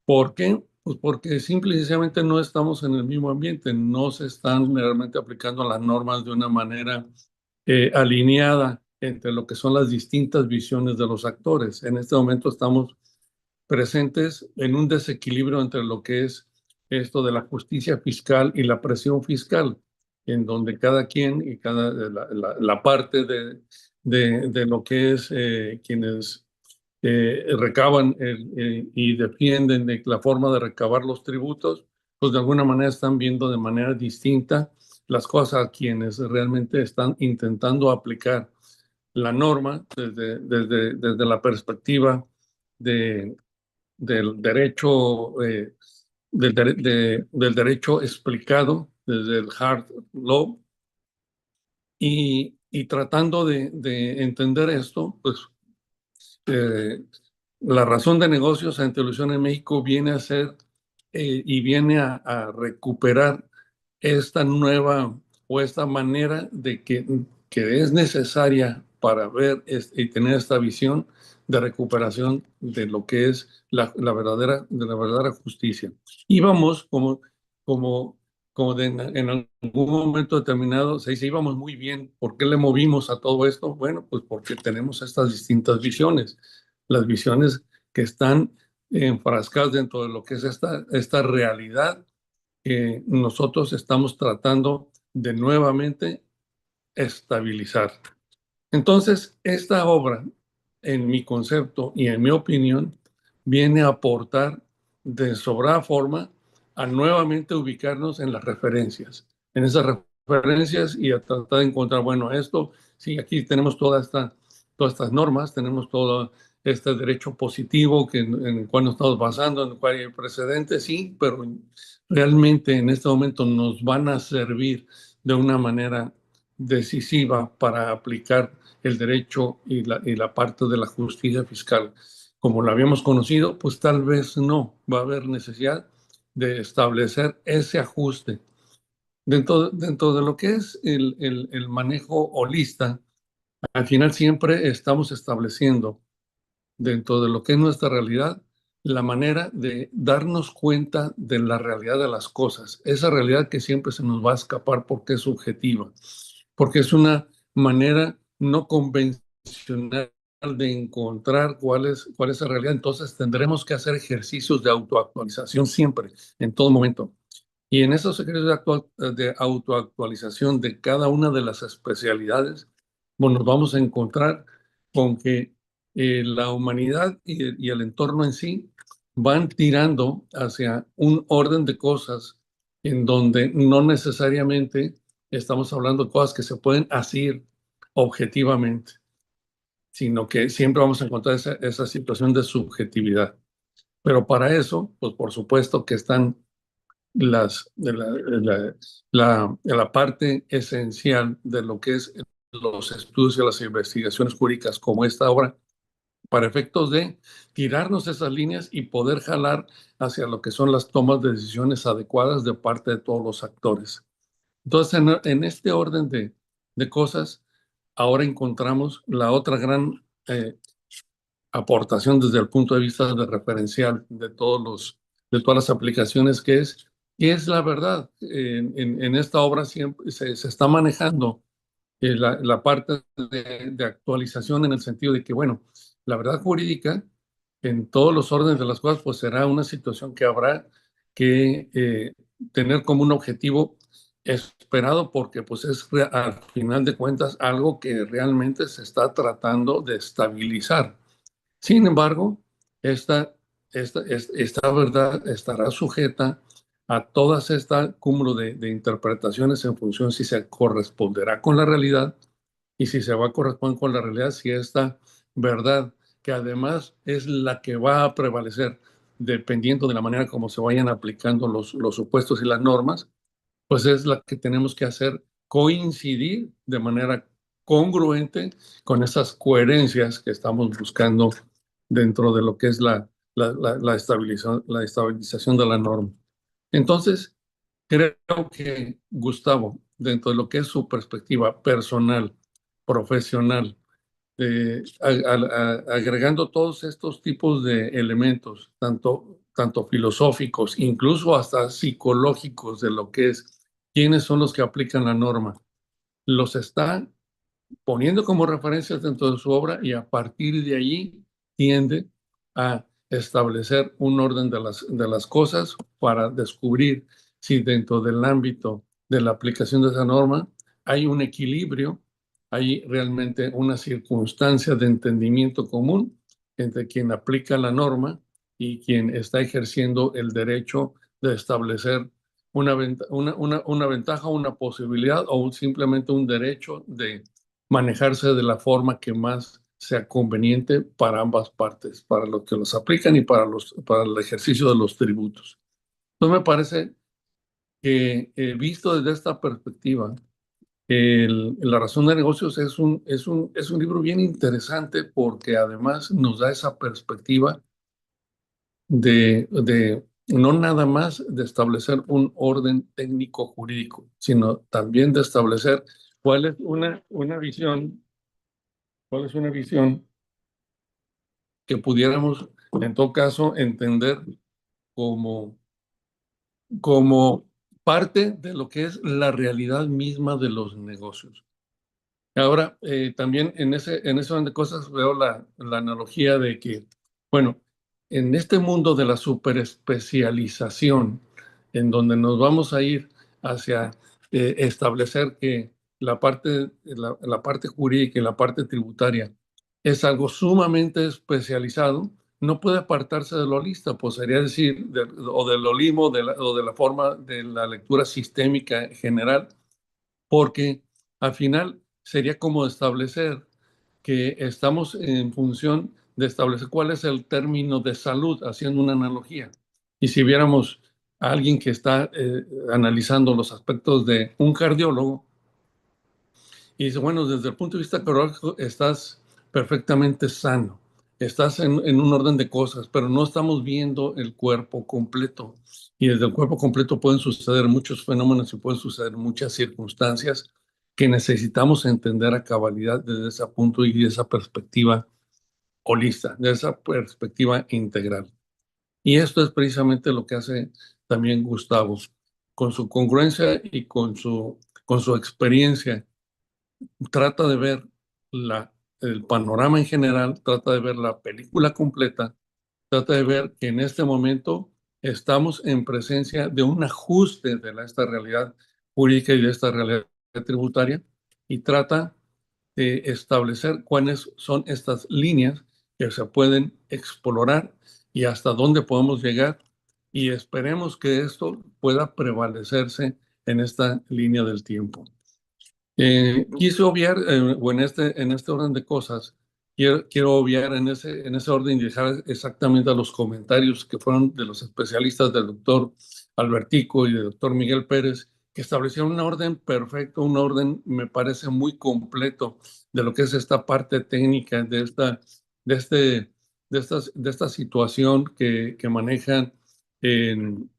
¿Por qué? Pues porque simple y sencillamente no estamos en el mismo ambiente, no se están realmente aplicando las normas de una manera alineada entre lo que son las distintas visiones de los actores. En este momento estamos presentes en un desequilibrio entre lo que es esto de la justicia fiscal y la presión fiscal, en donde cada quien y la parte de lo que es quienes recaban y defienden de la forma de recabar los tributos, pues de alguna manera están viendo de manera distinta las cosas a quienes realmente están intentando aplicar la norma desde la perspectiva de, del derecho, del derecho explicado, desde el hard law, y tratando de entender esto, pues eh, la razón de negocios ante ilusión en México viene a ser y viene a recuperar esta nueva o esta manera que es necesaria para ver y tener esta visión de recuperación de lo que es la verdadera justicia. Íbamos en algún momento determinado, se dice, íbamos muy bien. ¿Por qué le movimos a todo esto? Bueno, pues porque tenemos estas distintas visiones, las visiones que están enfrascadas dentro de lo que es esta realidad que nosotros estamos tratando de nuevamente estabilizar. Entonces, esta obra, en mi concepto y en mi opinión, viene a aportar de sobrada forma a nuevamente ubicarnos en las referencias, en esas referencias y a tratar de encontrar, bueno, esto, sí, aquí tenemos todas estas normas, tenemos todo este derecho positivo en el cual nos estamos basando, en el cual hay precedentes, sí, pero realmente en este momento nos van a servir de una manera decisiva para aplicar el derecho y la parte de la justicia fiscal como lo habíamos conocido, pues tal vez no va a haber necesidad de establecer ese ajuste. Dentro de lo que es el manejo holista, al final siempre estamos estableciendo dentro de lo que es nuestra realidad la manera de darnos cuenta de la realidad de las cosas, esa realidad que siempre se nos va a escapar porque es subjetiva, porque es una manera no convencional de encontrar cuál es la realidad. Entonces tendremos que hacer ejercicios de autoactualización siempre, en todo momento. Y en esos ejercicios de autoactualización de cada una de las especialidades, bueno, nos vamos a encontrar con que la humanidad y el entorno en sí van tirando hacia un orden de cosas en donde no necesariamente estamos hablando de cosas que se pueden hacer objetivamente, sino que siempre vamos a encontrar esa situación de subjetividad. Pero para eso, pues por supuesto que están la parte esencial de lo que es los estudios y las investigaciones jurídicas como esta obra, para efectos de tirarnos esas líneas y poder jalar hacia lo que son las tomas de decisiones adecuadas de parte de todos los actores. Entonces, en este orden de cosas, ahora encontramos la otra gran aportación desde el punto de vista de referencial de todas las aplicaciones, que es la verdad. En esta obra siempre se está manejando la parte de actualización en el sentido de que, bueno, la verdad jurídica en todos los órdenes de las cosas, pues será una situación que habrá que tener como un objetivo esperado porque pues es al final de cuentas algo que realmente se está tratando de estabilizar. Sin embargo, esta verdad estará sujeta a todas este cúmulo de interpretaciones en función si se corresponderá con la realidad y si se va a corresponder con la realidad, si esta verdad, que además es la que va a prevalecer dependiendo de la manera como se vayan aplicando los supuestos y las normas, pues es la que tenemos que hacer coincidir de manera congruente con esas coherencias que estamos buscando dentro de lo que es la estabilización de la norma. Entonces, creo que Gustavo, dentro de lo que es su perspectiva personal, profesional, agregando todos estos tipos de elementos, tanto filosóficos, incluso hasta psicológicos de lo que es quiénes son los que aplican la norma, los está poniendo como referencias dentro de su obra y a partir de allí tiende a establecer un orden de las cosas para descubrir si dentro del ámbito de la aplicación de esa norma hay un equilibrio, hay realmente una circunstancia de entendimiento común entre quien aplica la norma y quien está ejerciendo el derecho de establecer una ventaja, una posibilidad o simplemente un derecho de manejarse de la forma que más sea conveniente para ambas partes, para los que los aplican y para el ejercicio de los tributos. Entonces me parece que visto desde esta perspectiva, La razón de negocios es un libro bien interesante porque además nos da esa perspectiva de no nada más de establecer un orden técnico jurídico, sino también de establecer cuál es una visión que pudiéramos, en todo caso, entender como, como parte de lo que es la realidad misma de los negocios. Ahora, también en ese orden de cosas veo la analogía de que, bueno, en este mundo de la superespecialización, en donde nos vamos a ir hacia establecer que la parte jurídica y la parte tributaria es algo sumamente especializado, no puede apartarse del holista, pues sería decir, o del holismo, o de la forma de la lectura sistémica general, porque al final sería como establecer que estamos en función de establecer cuál es el término de salud, haciendo una analogía. Y si viéramos a alguien que está analizando los aspectos de un cardiólogo, y dice, bueno, desde el punto de vista cardiológico estás perfectamente sano, estás en un orden de cosas, pero no estamos viendo el cuerpo completo. Y desde el cuerpo completo pueden suceder muchos fenómenos y pueden suceder muchas circunstancias que necesitamos entender a cabalidad desde ese punto y de esa perspectiva holista, de esa perspectiva integral. Y esto es precisamente lo que hace también Gustavo, con su congruencia y con su experiencia. Trata de ver el panorama en general, trata de ver la película completa, trata de ver que en este momento estamos en presencia de un ajuste de esta realidad jurídica y de esta realidad tributaria, y trata de establecer cuáles son estas líneas que se pueden explorar y hasta dónde podemos llegar, y esperemos que esto pueda prevalecerse en esta línea del tiempo. Quise obviar, o en este orden de cosas, quiero obviar en ese orden y dejar exactamente a los comentarios que fueron de los especialistas del doctor Albertico y del doctor Miguel Pérez, que establecieron un orden perfecto, un orden, me parece, muy completo de lo que es esta parte técnica de esta situación que manejan en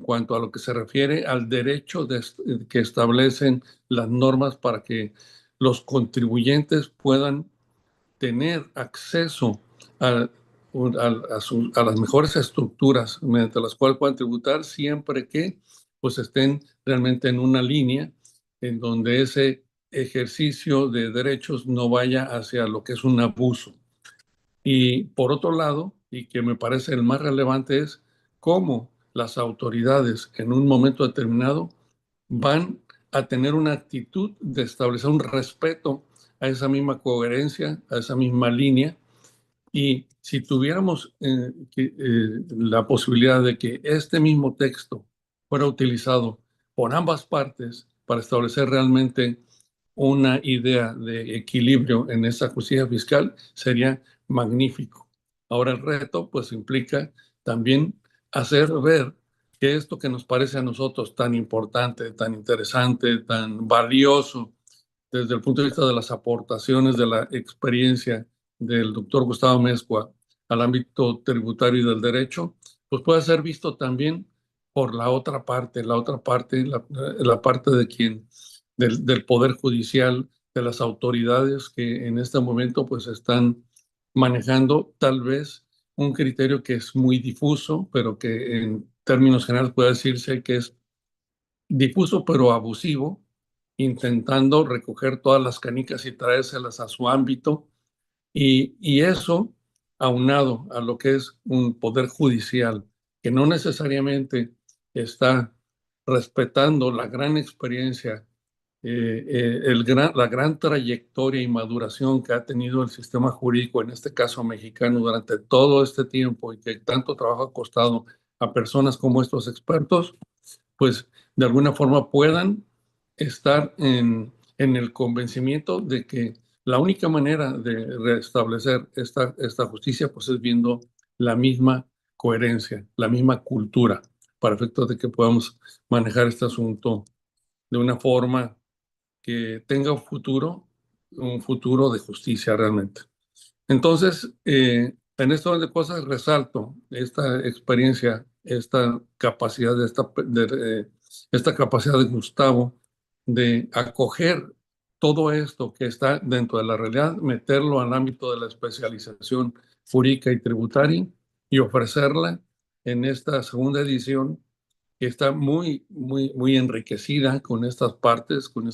cuanto a lo que se refiere al derecho que establecen las normas para que los contribuyentes puedan tener acceso a las mejores estructuras mediante las cuales puedan tributar, siempre que pues estén realmente en una línea en donde ese ejercicio de derechos no vaya hacia lo que es un abuso. Y por otro lado, y que me parece el más relevante, es cómo las autoridades en un momento determinado van a tener una actitud de establecer un respeto a esa misma coherencia, a esa misma línea. Y si tuviéramos la posibilidad de que este mismo texto fuera utilizado por ambas partes para establecer realmente una idea de equilibrio en esa justicia fiscal, sería magnífico. Ahora el reto pues implica también hacer ver que esto que nos parece a nosotros tan importante, tan interesante, tan valioso desde el punto de vista de las aportaciones de la experiencia del doctor Gustavo Amezcua al ámbito tributario y del derecho, pues puede ser visto también por la otra parte, la parte de del Poder Judicial, de las autoridades que en este momento pues están manejando tal vez un criterio que es muy difuso, pero que en términos generales puede decirse que es difuso pero abusivo, intentando recoger todas las canicas y traérselas a su ámbito, y eso aunado a lo que es un poder judicial que no necesariamente está respetando la gran experiencia, la gran trayectoria y maduración que ha tenido el sistema jurídico, en este caso mexicano, durante todo este tiempo, y que tanto trabajo ha costado a personas como estos expertos, pues de alguna forma puedan estar en el convencimiento de que la única manera de restablecer esta justicia pues es viendo la misma coherencia, la misma cultura, para efectos de que podamos manejar este asunto de una forma que tenga un futuro de justicia realmente. Entonces, en esto de cosas resalto esta experiencia, esta capacidad esta capacidad de Gustavo de acoger todo esto que está dentro de la realidad, meterlo al ámbito de la especialización jurídica y tributaria y ofrecerla en esta segunda edición, que está muy, muy, muy enriquecida con estas partes, con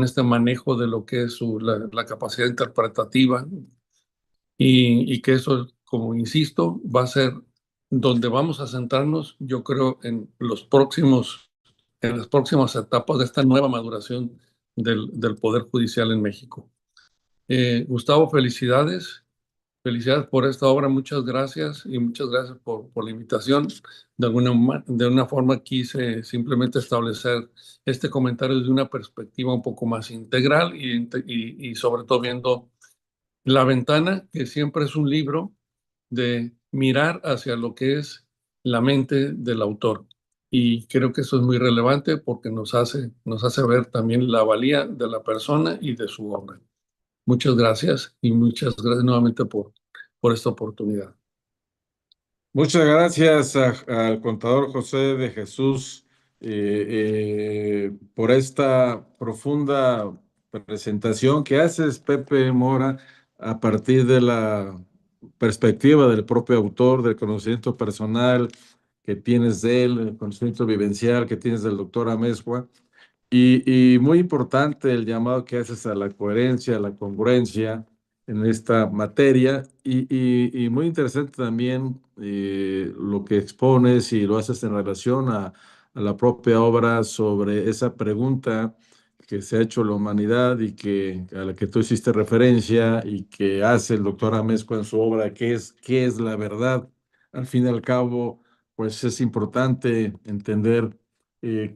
este manejo de lo que es la capacidad interpretativa, y que eso, como insisto, va a ser donde vamos a centrarnos, yo creo, en las próximas etapas de esta nueva maduración del Poder Judicial en México. Gustavo, felicidades. Felicidades por esta obra, muchas gracias y muchas gracias por la invitación. De una forma quise simplemente establecer este comentario desde una perspectiva un poco más integral y sobre todo viendo La Ventana, que siempre es un libro de mirar hacia lo que es la mente del autor. Y creo que eso es muy relevante porque nos hace ver también la valía de la persona y de su obra. Muchas gracias y muchas gracias nuevamente por esta oportunidad. Muchas gracias al contador José de Jesús por esta profunda presentación que haces, Pepe Mora, a partir de la perspectiva del propio autor, del conocimiento personal que tienes de él, el conocimiento vivencial que tienes del doctor Amezcua. Y muy importante el llamado que haces a la coherencia, a la congruencia en esta materia y muy interesante también lo que expones y lo haces en relación a la propia obra sobre esa pregunta que se ha hecho la humanidad y a la que tú hiciste referencia y que hace el doctor Amezcua en su obra, qué es la verdad. Al fin y al cabo, pues es importante entender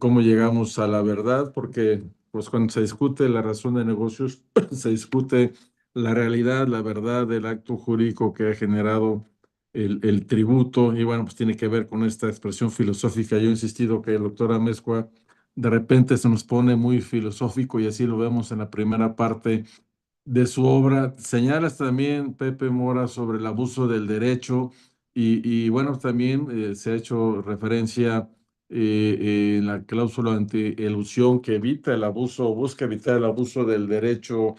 cómo llegamos a la verdad, porque pues cuando se discute la razón de negocios, se discute la realidad, la verdad del acto jurídico que ha generado el tributo, y bueno, pues tiene que ver con esta expresión filosófica. Yo he insistido que el doctor Amezcua de repente se nos pone muy filosófico y así lo vemos en la primera parte de su obra. Señalas también, Pepe Mora, sobre el abuso del derecho y bueno, también se ha hecho referencia en la cláusula anti-elusión que evita el abuso, busca evitar el abuso del derecho,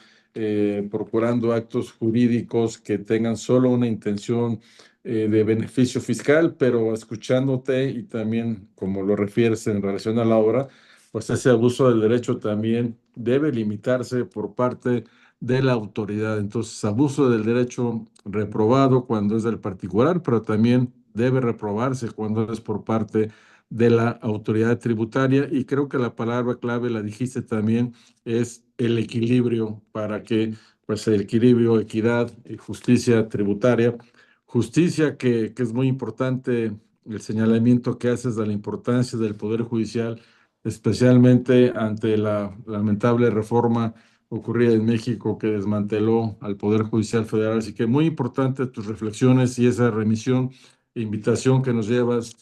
procurando actos jurídicos que tengan solo una intención de beneficio fiscal, pero escuchándote y también como lo refieres en relación a la obra, pues ese abuso del derecho también debe limitarse por parte de la autoridad. Entonces, abuso del derecho reprobado cuando es del particular, pero también debe reprobarse cuando es por parte de la autoridad tributaria. Y creo que la palabra clave, la dijiste también, es el equilibrio para que, pues, el equilibrio, equidad y justicia tributaria. Justicia que es muy importante, el señalamiento que haces de la importancia del Poder Judicial, especialmente ante la lamentable reforma ocurrida en México que desmanteló al Poder Judicial Federal. Así que muy importante tus reflexiones y esa remisión e invitación que nos llevas,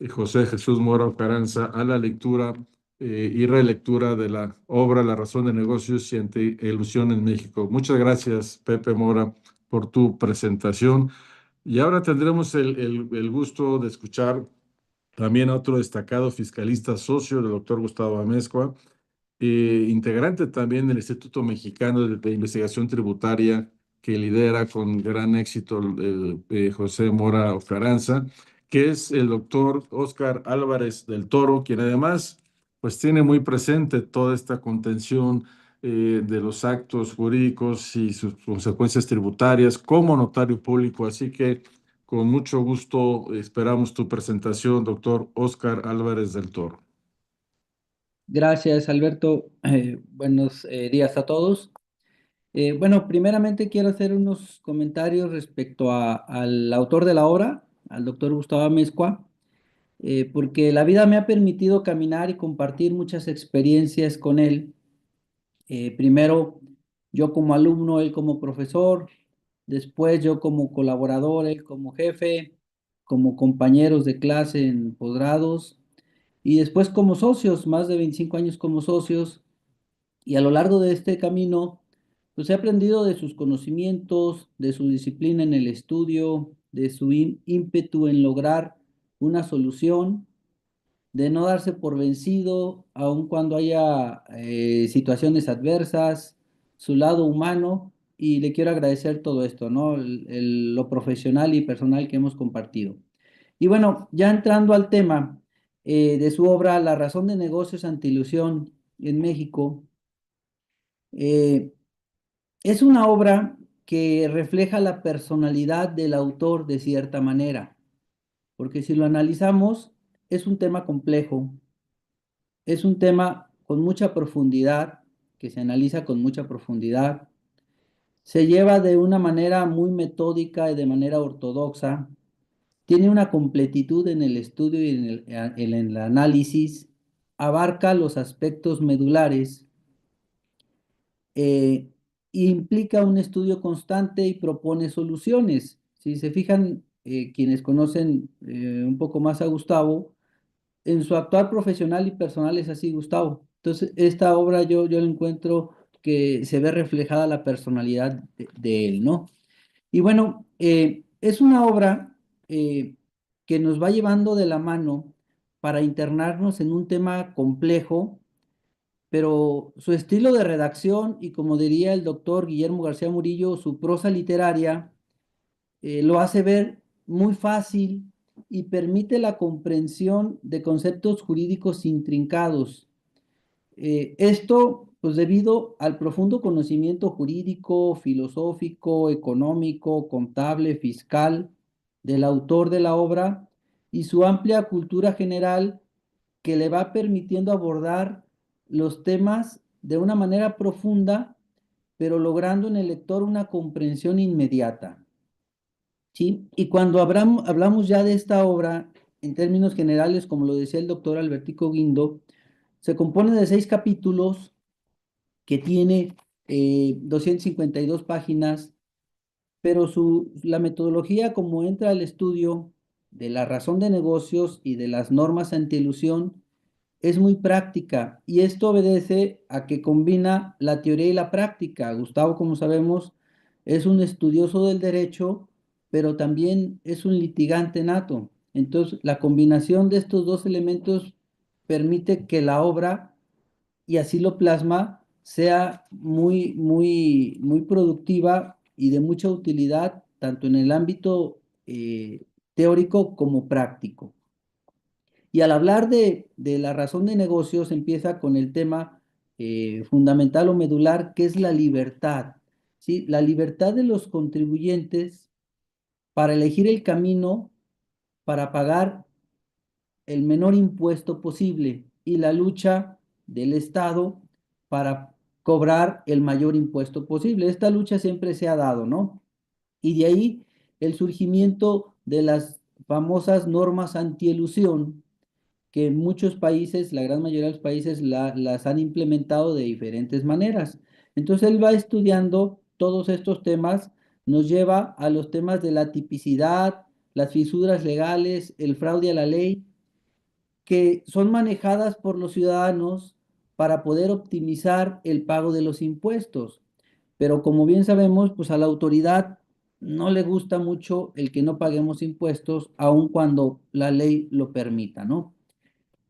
José Jesús Mora Ocaranza, a la lectura y relectura de la obra La razón de negocios y anti-elusión en México. Muchas gracias, Pepe Mora, por tu presentación. Y ahora tendremos el gusto de escuchar también a otro destacado fiscalista socio del doctor Gustavo Amezcua, integrante también del Instituto Mexicano de Investigación Tributaria, que lidera con gran éxito José Mora Ocaranza, que es el doctor Óscar Álvarez del Toro, quien además pues tiene muy presente toda esta contención de los actos jurídicos y sus consecuencias tributarias como notario público. Así que con mucho gusto esperamos tu presentación, doctor Óscar Álvarez del Toro. Gracias, Alberto. Buenos días a todos. Bueno, primeramente quiero hacer unos comentarios respecto al autor de la obra, al doctor Gustavo Amezcua, porque la vida me ha permitido caminar y compartir muchas experiencias con él. Primero, yo como alumno, él como profesor, después yo como colaborador, él como jefe, como compañeros de clase en posgrados y después como socios, más de 25 años como socios. Y a lo largo de este camino, pues he aprendido de sus conocimientos, de su disciplina en el estudio, de su ímpetu en lograr una solución, de no darse por vencido, aun cuando haya situaciones adversas, su lado humano, y le quiero agradecer todo esto, ¿no? Lo profesional y personal que hemos compartido. Y bueno, ya entrando al tema de su obra, La razón de negocios anti-ilusión en México, eh, es una obra que refleja la personalidad del autor de cierta manera, porque si lo analizamos, es un tema complejo, es un tema con mucha profundidad, que se analiza con mucha profundidad, Se lleva de una manera muy metódica y de manera ortodoxa. Tiene una completitud en el estudio y en el análisis. Abarca los aspectos medulares. eh, Implica un estudio constante y propone soluciones. Si se fijan, quienes conocen un poco más a Gustavo, en su actuar profesional y personal es así, Gustavo. Entonces, esta obra yo encuentro que se ve reflejada la personalidad de él, ¿no? Y bueno, es una obra que nos va llevando de la mano para internarnos en un tema complejo, pero su estilo de redacción y como diría el doctor Guillermo García Murillo, su prosa literaria lo hace ver muy fácil y permite la comprensión de conceptos jurídicos intrincados. Esto, pues debido al profundo conocimiento jurídico, filosófico, económico, contable, fiscal del autor de la obra y su amplia cultura general que le va permitiendo abordar los temas de una manera profunda, pero logrando en el lector una comprensión inmediata. ¿Sí? Y cuando hablamos ya de esta obra, en términos generales, como lo decía el doctor Albertico Guindo, se compone de 6 capítulos que tiene 252 páginas, pero la metodología como entra al estudio de la razón de negocios y de las normas antielusión es muy práctica y esto obedece a que combina la teoría y la práctica. Gustavo, como sabemos, es un estudioso del derecho, pero también es un litigante nato. Entonces, la combinación de estos dos elementos permite que la obra, y así lo plasma, sea muy productiva y de mucha utilidad, tanto en el ámbito teórico como práctico. Y al hablar de la razón de negocios, empieza con el tema fundamental o medular, que es la libertad, ¿sí? La libertad de los contribuyentes para elegir el camino para pagar el menor impuesto posible y la lucha del Estado para cobrar el mayor impuesto posible. Esta lucha siempre se ha dado, ¿no? Y de ahí el surgimiento de las famosas normas antielusión, que en muchos países, la gran mayoría de los países, las han implementado de diferentes maneras. Entonces él va estudiando todos estos temas, nos lleva a los temas de la tipicidad, las fisuras legales, el fraude a la ley, que son manejadas por los ciudadanos para poder optimizar el pago de los impuestos. Pero como bien sabemos, pues a la autoridad no le gusta mucho el que no paguemos impuestos, aun cuando la ley lo permita, ¿no?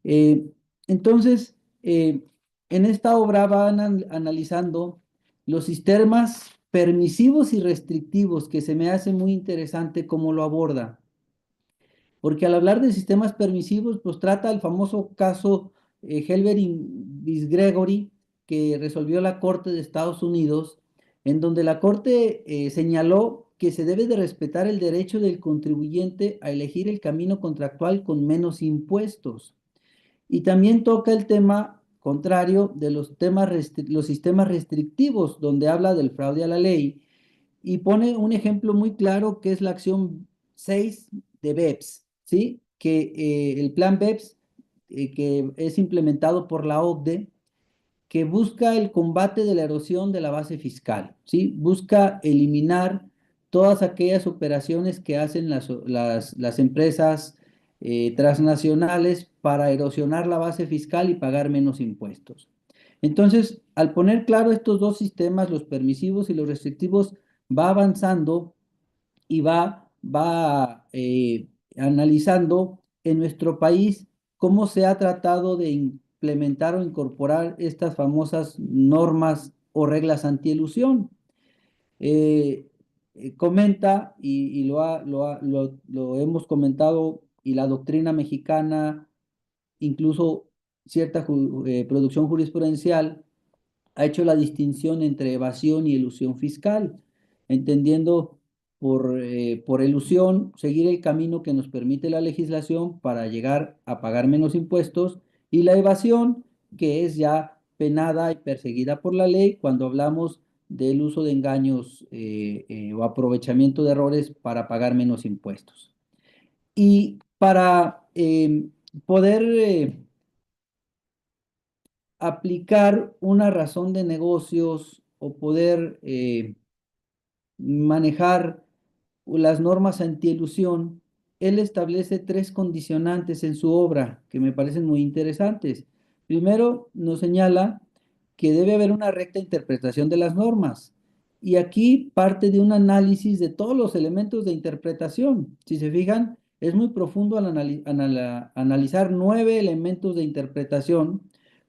Eh, entonces, en esta obra van analizando los sistemas permisivos y restrictivos, que se me hace muy interesante cómo lo aborda. Porque al hablar de sistemas permisivos, pues trata el famoso caso Helber vs. Gregory, que resolvió la Corte de Estados Unidos, en donde la Corte señaló que se debe de respetar el derecho del contribuyente a elegir el camino contractual con menos impuestos. Y también toca el tema contrario de los sistemas restrictivos, donde habla del fraude a la ley y pone un ejemplo muy claro que es la acción 6 de BEPS, ¿sí? Que el plan BEPS, que es implementado por la OCDE, que busca el combate de la erosión de la base fiscal, ¿sí? Busca eliminar todas aquellas operaciones que hacen las empresas transnacionales para erosionar la base fiscal y pagar menos impuestos. Entonces, al poner claro estos dos sistemas, los permisivos y los restrictivos, va avanzando y va analizando en nuestro país cómo se ha tratado de implementar o incorporar estas famosas normas o reglas antielusión. Comenta, y lo hemos comentado, y la doctrina mexicana, incluso cierta producción jurisprudencial, ha hecho la distinción entre evasión y elusión fiscal, entendiendo por elusión seguir el camino que nos permite la legislación para llegar a pagar menos impuestos y la evasión que es ya penada y perseguida por la ley cuando hablamos del uso de engaños o aprovechamiento de errores para pagar menos impuestos. Y para poder aplicar una razón de negocios o poder manejar las normas antielusión, él establece 3 condicionantes en su obra que me parecen muy interesantes. Primero, nos señala que debe haber una recta interpretación de las normas. Y aquí parte de un análisis de todos los elementos de interpretación. Si se fijan, es muy profundo al analizar 9 elementos de interpretación,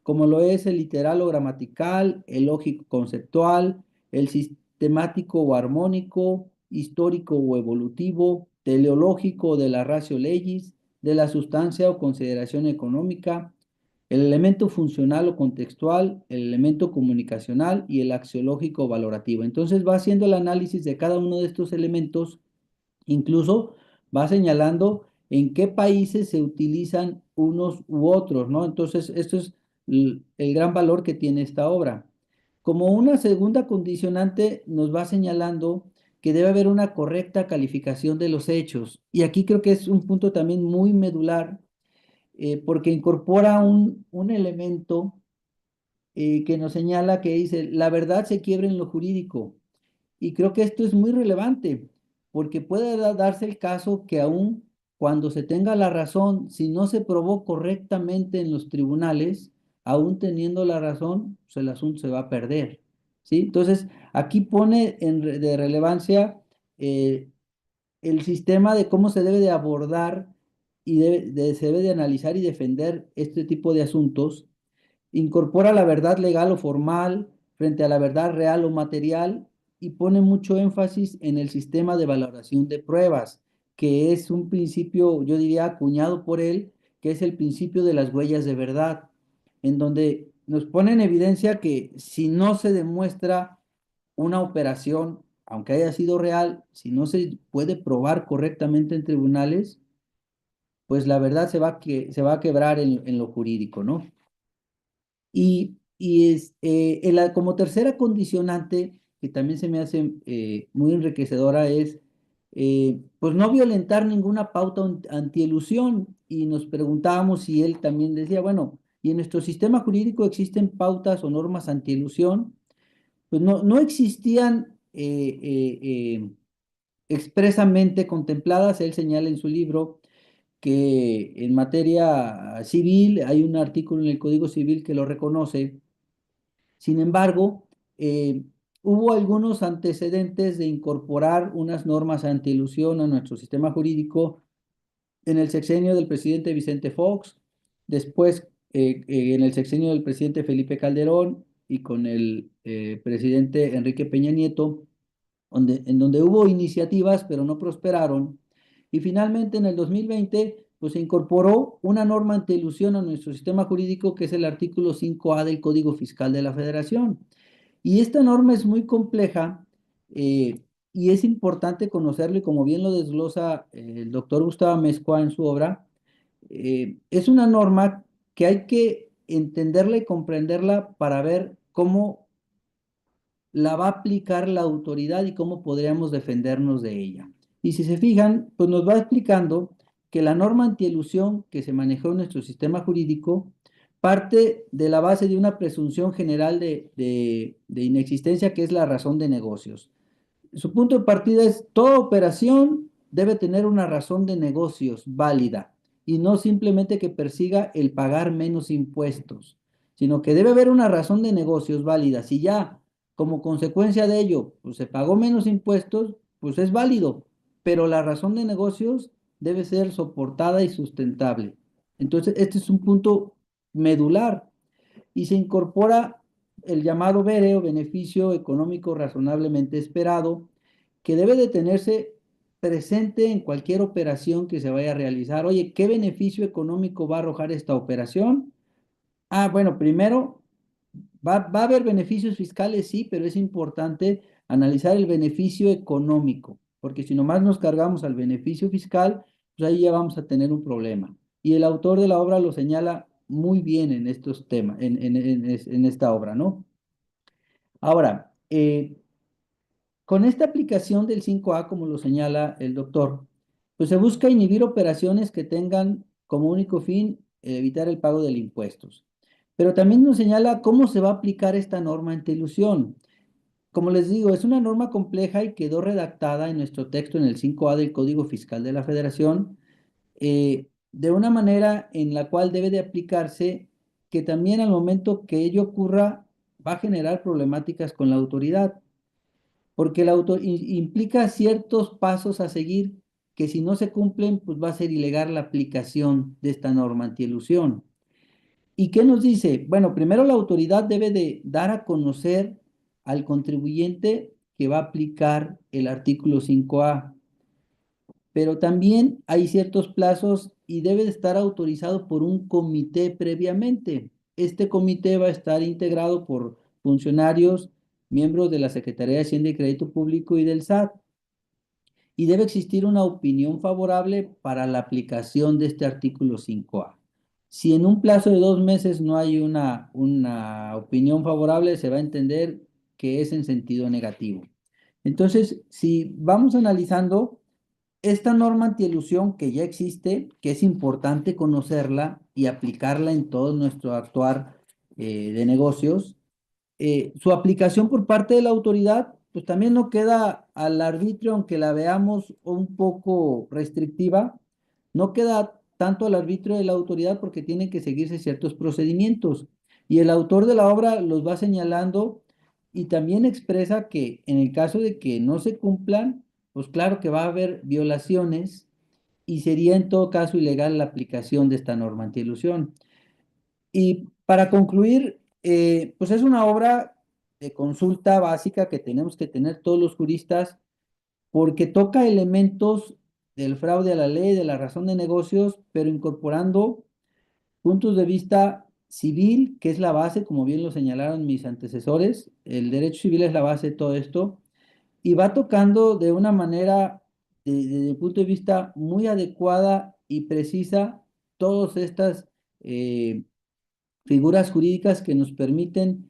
como lo es el literal o gramatical, el lógico conceptual, el sistemático o armónico, histórico o evolutivo, teleológico o de la ratio legis, de la sustancia o consideración económica, el elemento funcional o contextual, el elemento comunicacional y el axiológico o valorativo. Entonces va haciendo el análisis de cada uno de estos elementos, incluso va señalando en qué países se utilizan unos u otros, ¿no? Entonces, esto es el gran valor que tiene esta obra. Como una segunda condicionante, nos va señalando que debe haber una correcta calificación de los hechos. Y aquí creo que es un punto también muy medular, porque incorpora un elemento que nos señala que dice, la verdad se quiebra en lo jurídico. Y creo que esto es muy relevante, porque puede darse el caso que aún cuando se tenga la razón, si no se probó correctamente en los tribunales, aún teniendo la razón, pues el asunto se va a perder, ¿sí? Entonces, aquí pone de relevancia el sistema de cómo se debe de abordar y se debe de analizar y defender este tipo de asuntos. Incorpora la verdad legal o formal frente a la verdad real o material y pone mucho énfasis en el sistema de valoración de pruebas, que es un principio, yo diría, acuñado por él, que es el principio de las huellas de verdad, en donde nos pone en evidencia que si no se demuestra una operación, aunque haya sido real, si no se puede probar correctamente en tribunales, pues la verdad se va a quebrar en lo jurídico, ¿no? Como tercera condicionante, que también se me hace muy enriquecedora, es pues no violentar ninguna pauta antielusión. Y nos preguntábamos si él también decía, bueno, ¿y en nuestro sistema jurídico existen pautas o normas antielusión? Pues no existían expresamente contempladas. Él señala en su libro que en materia civil hay un artículo en el Código Civil que lo reconoce. Sin embargo, hubo algunos antecedentes de incorporar unas normas antielusión a nuestro sistema jurídico en el sexenio del presidente Vicente Fox, después en el sexenio del presidente Felipe Calderón y con el presidente Enrique Peña Nieto, en donde hubo iniciativas, pero no prosperaron. Y finalmente en el 2020, pues se incorporó una norma antielusión a nuestro sistema jurídico, que es el artículo 5A del Código Fiscal de la Federación. Y esta norma es muy compleja y es importante conocerlo, y como bien lo desglosa el doctor Gustavo Amezcua en su obra, es una norma que hay que entenderla y comprenderla para ver cómo la va a aplicar la autoridad y cómo podríamos defendernos de ella. Y si se fijan, pues nos va explicando que la norma antielusión que se manejó en nuestro sistema jurídico parte de la base de una presunción general de inexistencia, que es la razón de negocios. Su punto de partida es: toda operación debe tener una razón de negocios válida y no simplemente que persiga el pagar menos impuestos, sino que debe haber una razón de negocios válida. Si ya como consecuencia de ello pues se pagó menos impuestos, pues es válido, pero la razón de negocios debe ser soportada y sustentable. Entonces, este es un punto medular y se incorpora el llamado BERE, o beneficio económico razonablemente esperado, que debe de tenerse presente en cualquier operación que se vaya a realizar. Oye, ¿qué beneficio económico va a arrojar esta operación? Bueno, primero, va a haber beneficios fiscales, sí, pero es importante analizar el beneficio económico, porque si nomás nos cargamos al beneficio fiscal, pues ahí ya vamos a tener un problema. Y el autor de la obra lo señala muy bien en estos temas, en esta obra, ¿no? Ahora, Con esta aplicación del 5A, como lo señala el doctor, pues se busca inhibir operaciones que tengan como único fin evitar el pago de impuestos. Pero también nos señala cómo se va a aplicar esta norma anti-elusión. Como les digo, es una norma compleja y quedó redactada en nuestro texto en el 5A del Código Fiscal de la Federación, de una manera en la cual debe de aplicarse que también al momento que ello ocurra va a generar problemáticas con la autoridad, porque el auto implica ciertos pasos a seguir que si no se cumplen, pues va a ser ilegal la aplicación de esta norma antielusión. ¿Y qué nos dice? Bueno, primero la autoridad debe de dar a conocer al contribuyente que va a aplicar el artículo 5A, pero también hay ciertos plazos y debe de estar autorizado por un comité previamente. Este comité va a estar integrado por funcionarios, miembros de la Secretaría de Hacienda y Crédito Público y del SAT, y debe existir una opinión favorable para la aplicación de este artículo 5A. Si en un plazo de 2 meses no hay una opinión favorable, se va a entender que es en sentido negativo. Entonces, si vamos analizando esta norma antielusión que ya existe, que es importante conocerla y aplicarla en todo nuestro actuar de negocios, su aplicación por parte de la autoridad, pues también no queda al arbitrio, aunque la veamos un poco restrictiva, no queda tanto al arbitrio de la autoridad porque tienen que seguirse ciertos procedimientos. Y el autor de la obra los va señalando y también expresa que en el caso de que no se cumplan, pues claro que va a haber violaciones y sería en todo caso ilegal la aplicación de esta norma antielusión. Y para concluir, pues es una obra de consulta básica que tenemos que tener todos los juristas porque toca elementos del fraude a la ley, de la razón de negocios, pero incorporando puntos de vista civil, que es la base, como bien lo señalaron mis antecesores. El derecho civil es la base de todo esto y va tocando de una manera, desde el punto de vista muy adecuada y precisa, todas estas figuras jurídicas que nos permiten,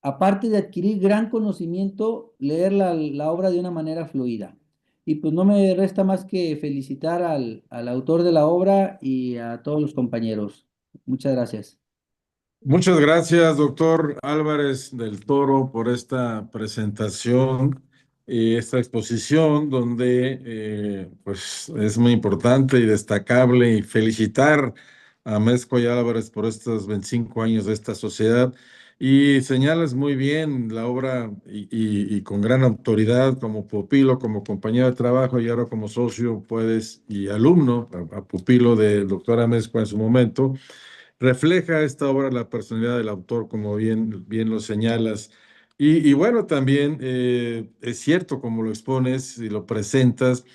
aparte de adquirir gran conocimiento, leer la obra de una manera fluida. Y pues no me resta más que felicitar al autor de la obra y a todos los compañeros. Muchas gracias. Muchas gracias, doctor Álvarez del Toro, por esta presentación y esta exposición donde pues es muy importante y destacable y felicitar a Mezcua y Álvarez por estos 25 años de esta sociedad y señalas muy bien la obra y con gran autoridad como pupilo, como compañero de trabajo y ahora como socio puedes y alumno, a pupilo del doctor Amezcua en su momento. Refleja esta obra la personalidad del autor, como bien lo señalas. Y bueno, también es cierto, como lo expones y lo presentas,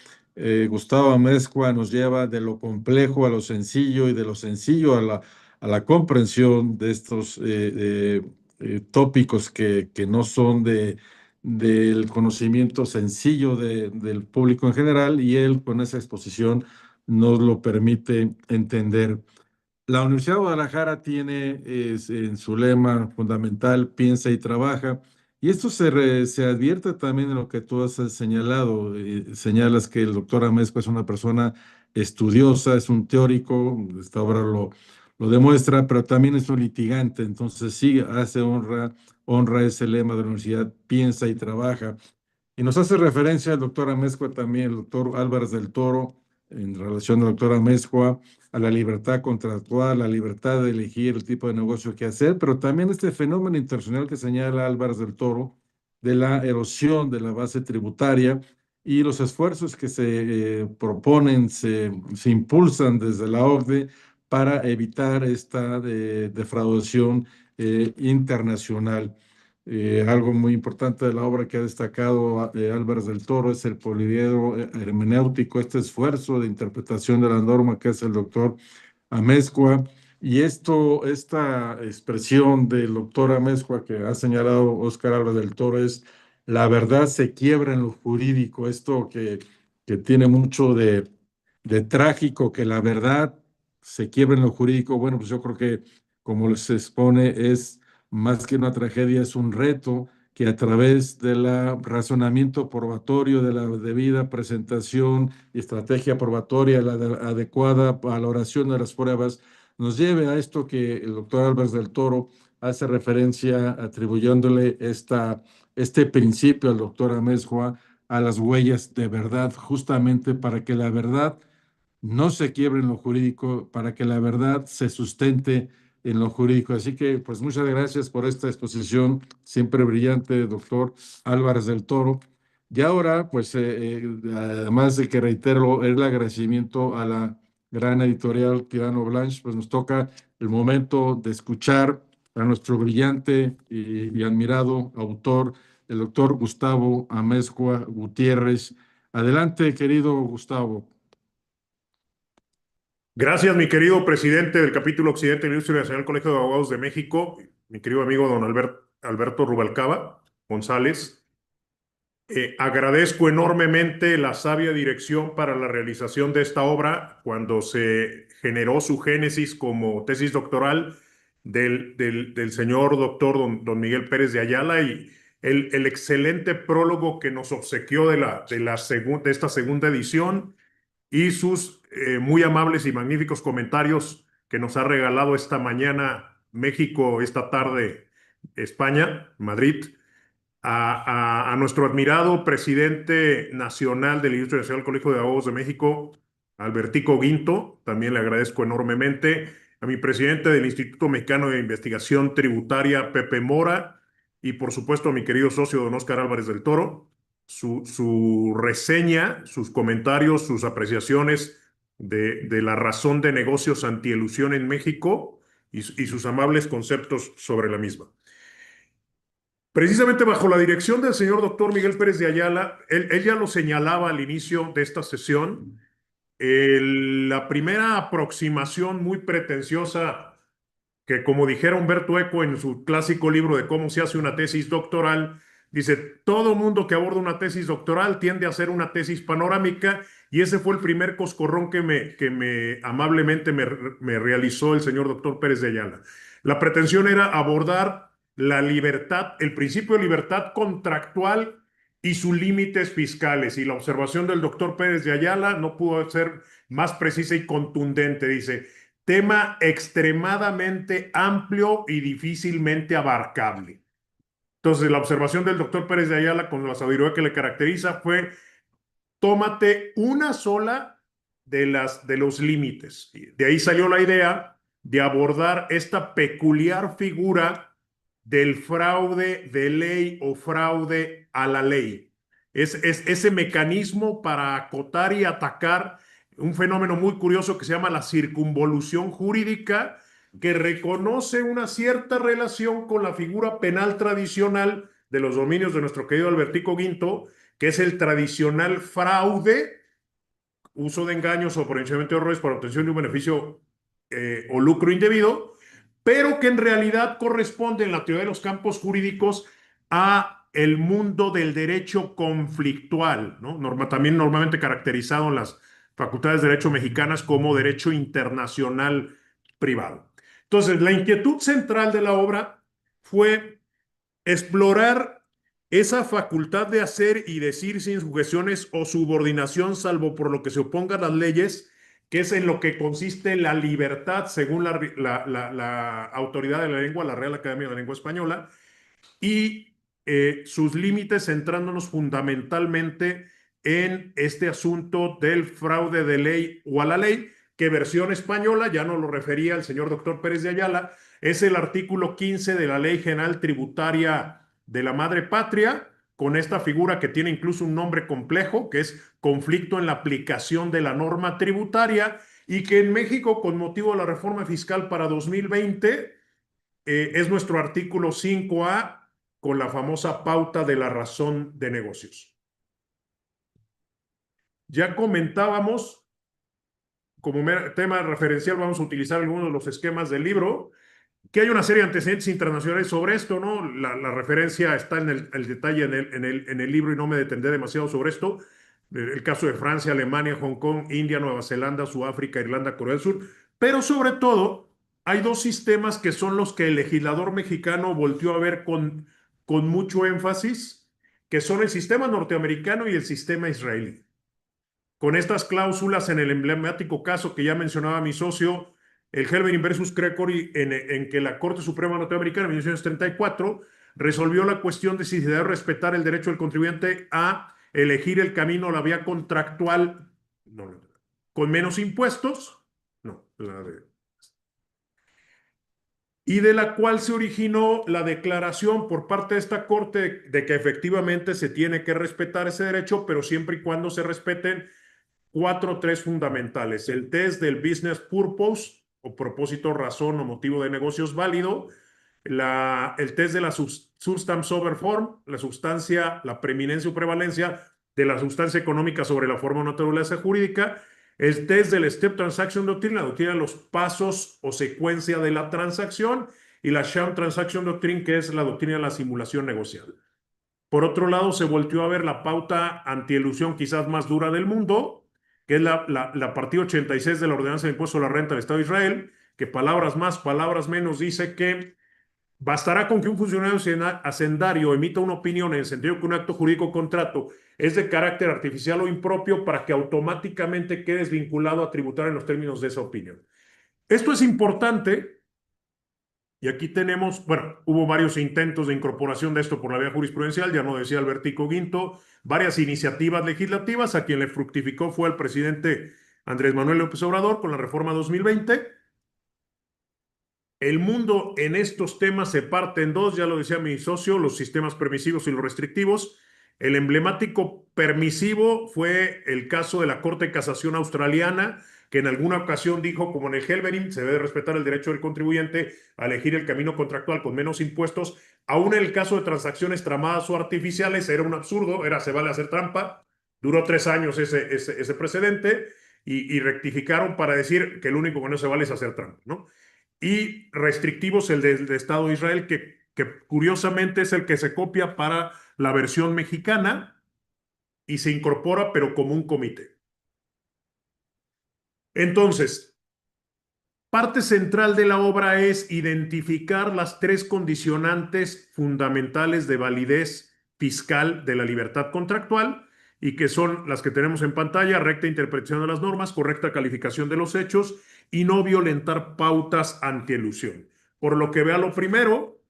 Gustavo Amezcua nos lleva de lo complejo a lo sencillo y de lo sencillo a la comprensión de estos tópicos que no son del conocimiento sencillo del público en general, y él con esa exposición nos lo permite entender. La Universidad de Guadalajara tiene en su lema fundamental, piensa y trabaja, y esto se advierte también en lo que tú has señalado. Señalas que el doctor Amezcua es una persona estudiosa, es un teórico, esta obra lo demuestra, pero también es un litigante, entonces sí hace honra ese lema de la universidad, piensa y trabaja. Y nos hace referencia el doctor Amezcua también, el doctor Álvarez del Toro, en relación al doctor Amezcua, a la libertad contractual, la libertad de elegir el tipo de negocio que hacer, pero también este fenómeno internacional que señala Álvarez del Toro de la erosión de la base tributaria y los esfuerzos que se proponen, se impulsan desde la OCDE para evitar esta defraudación internacional. Algo muy importante de la obra que ha destacado Álvarez del Toro es el poliedro hermenéutico, este esfuerzo de interpretación de la norma que hace el doctor Amezcua. Y esta expresión del doctor Amezcua que ha señalado Óscar Álvarez del Toro es: la verdad se quiebra en lo jurídico. Esto que tiene mucho de trágico, que la verdad se quiebra en lo jurídico. Bueno, pues yo creo que, como se expone, es más que una tragedia, es un reto que a través del razonamiento probatorio, de la debida presentación y estrategia probatoria, la adecuada valoración de las pruebas, nos lleve a esto que el doctor Álvarez del Toro hace referencia atribuyéndole este principio al doctor Amezcua, a las huellas de verdad, justamente para que la verdad no se quiebre en lo jurídico, para que la verdad se sustente en lo jurídico. Así que, pues muchas gracias por esta exposición siempre brillante, doctor Álvarez del Toro. Y ahora, pues, además de que reitero el agradecimiento a la gran editorial Tirano Blanche, pues nos toca el momento de escuchar a nuestro brillante y admirado autor, el doctor Gustavo Amezcua Gutiérrez. Adelante, querido Gustavo. Gracias, mi querido presidente del capítulo Occidente del Instituto Nacional del Colegio de Abogados de México, mi querido amigo don Alberto Rubalcaba González. Agradezco enormemente la sabia dirección para la realización de esta obra cuando se generó su génesis como tesis doctoral del señor doctor don Miguel Pérez de Ayala y el excelente prólogo que nos obsequió de esta segunda edición y sus muy amables y magníficos comentarios que nos ha regalado esta mañana México, esta tarde España, Madrid. A nuestro admirado presidente nacional del Instituto Nacional del Colegio de Abogados de México, Albertico Guinto, también le agradezco enormemente. A mi presidente del Instituto Mexicano de Investigación Tributaria, Pepe Mora, y por supuesto a mi querido socio don Óscar Álvarez del Toro. Su reseña, sus comentarios, sus apreciaciones de la razón de negocios antielusión en México y sus amables conceptos sobre la misma. Precisamente bajo la dirección del señor doctor Miguel Pérez de Ayala, él ya lo señalaba al inicio de esta sesión, la primera aproximación muy pretenciosa que, como dijera Humberto Eco en su clásico libro de cómo se hace una tesis doctoral, dice, todo mundo que aborda una tesis doctoral tiende a hacer una tesis panorámica, y ese fue el primer coscorrón que amablemente me realizó el señor doctor Pérez de Ayala. La pretensión era abordar la libertad, el principio de libertad contractual y sus límites fiscales. Y la observación del doctor Pérez de Ayala no pudo ser más precisa y contundente. Dice, tema extremadamente amplio y difícilmente abarcable. Entonces, la observación del doctor Pérez de Ayala con la sabiduría que le caracteriza fue, tómate una sola de los límites. De ahí salió la idea de abordar esta peculiar figura del fraude de ley o fraude a la ley. Es ese mecanismo para acotar y atacar un fenómeno muy curioso que se llama la circunvolución jurídica, que reconoce una cierta relación con la figura penal tradicional de los dominios de nuestro querido Albertico Guinto, que es el tradicional fraude, uso de engaños o pronunciamiento de errores para obtención de un beneficio o lucro indebido, pero que en realidad corresponde en la teoría de los campos jurídicos a el mundo del derecho conflictual, ¿no? También normalmente caracterizado en las facultades de derecho mexicanas como derecho internacional privado. Entonces, la inquietud central de la obra fue explorar esa facultad de hacer y decir sin sujeciones o subordinación, salvo por lo que se opongan las leyes, que es en lo que consiste la libertad, según la autoridad de la lengua, la Real Academia de la Lengua Española, y sus límites centrándonos fundamentalmente en este asunto del fraude de ley o a la ley, que versión española, ya nos lo refería el señor doctor Pérez de Ayala, es el artículo 15 de la Ley General Tributaria de la Madre Patria, con esta figura que tiene incluso un nombre complejo, que es conflicto en la aplicación de la norma tributaria, y que en México, con motivo de la reforma fiscal para 2020, es nuestro artículo 5A, con la famosa pauta de la razón de negocios. Ya comentábamos, como tema referencial, vamos a utilizar algunos de los esquemas del libro, que hay una serie de antecedentes internacionales sobre esto, ¿no? La referencia está en el detalle en el libro y no me detendré demasiado sobre esto. El caso de Francia, Alemania, Hong Kong, India, Nueva Zelanda, Sudáfrica, Irlanda, Corea del Sur. Pero sobre todo, hay dos sistemas que son los que el legislador mexicano volteó a ver con con mucho énfasis, que son el sistema norteamericano y el sistema israelí. Con estas cláusulas en el emblemático caso que ya mencionaba mi socio, el Helverin versus Crecory, en que la Corte Suprema Norteamericana en 1934 resolvió la cuestión de si se debe respetar el derecho del contribuyente a elegir el camino o la vía contractual con menos impuestos, y de la cual se originó la declaración por parte de esta Corte de que efectivamente se tiene que respetar ese derecho, pero siempre y cuando se respeten 3 fundamentales: el test del business purpose, o propósito, razón o motivo de negocios válido, el test de la substance over form, la sustancia, la preeminencia o prevalencia de la sustancia económica sobre la forma o naturaleza jurídica, el test del step transaction doctrine, la doctrina de los pasos o secuencia de la transacción, y la sham transaction doctrine, que es la doctrina de la simulación negocial. Por otro lado, se volteó a ver la pauta antielusión quizás más dura del mundo, que es la partida 86 de la Ordenanza de Impuesto a la Renta del Estado de Israel, que palabras más, palabras menos, dice que bastará con que un funcionario hacendario emita una opinión en el sentido que un acto jurídico o contrato es de carácter artificial o impropio para que automáticamente quedes vinculado a tributar en los términos de esa opinión. Esto es importante, y aquí tenemos, bueno, hubo varios intentos de incorporación de esto por la vía jurisprudencial, ya lo decía Albertico Guinto, varias iniciativas legislativas. A quien le fructificó fue al presidente Andrés Manuel López Obrador con la reforma 2020. El mundo en estos temas se parte en dos, ya lo decía mi socio, los sistemas permisivos y los restrictivos. El emblemático permisivo fue el caso de la Corte de Casación australiana, que en alguna ocasión dijo, como en el Helverin, se debe respetar el derecho del contribuyente a elegir el camino contractual con menos impuestos. Aún en el caso de transacciones tramadas o artificiales, era un absurdo, se vale hacer trampa. Duró 3 años ese precedente, y rectificaron para decir que el único que no se vale es hacer trampa, ¿no? Y restrictivos, el del Estado de Israel, que curiosamente es el que se copia para la versión mexicana y se incorpora, pero como un comité. Entonces, parte central de la obra es identificar las 3 condicionantes fundamentales de validez fiscal de la libertad contractual, y que son las que tenemos en pantalla: recta interpretación de las normas, correcta calificación de los hechos y no violentar pautas antielusión. Por lo que vea lo primero,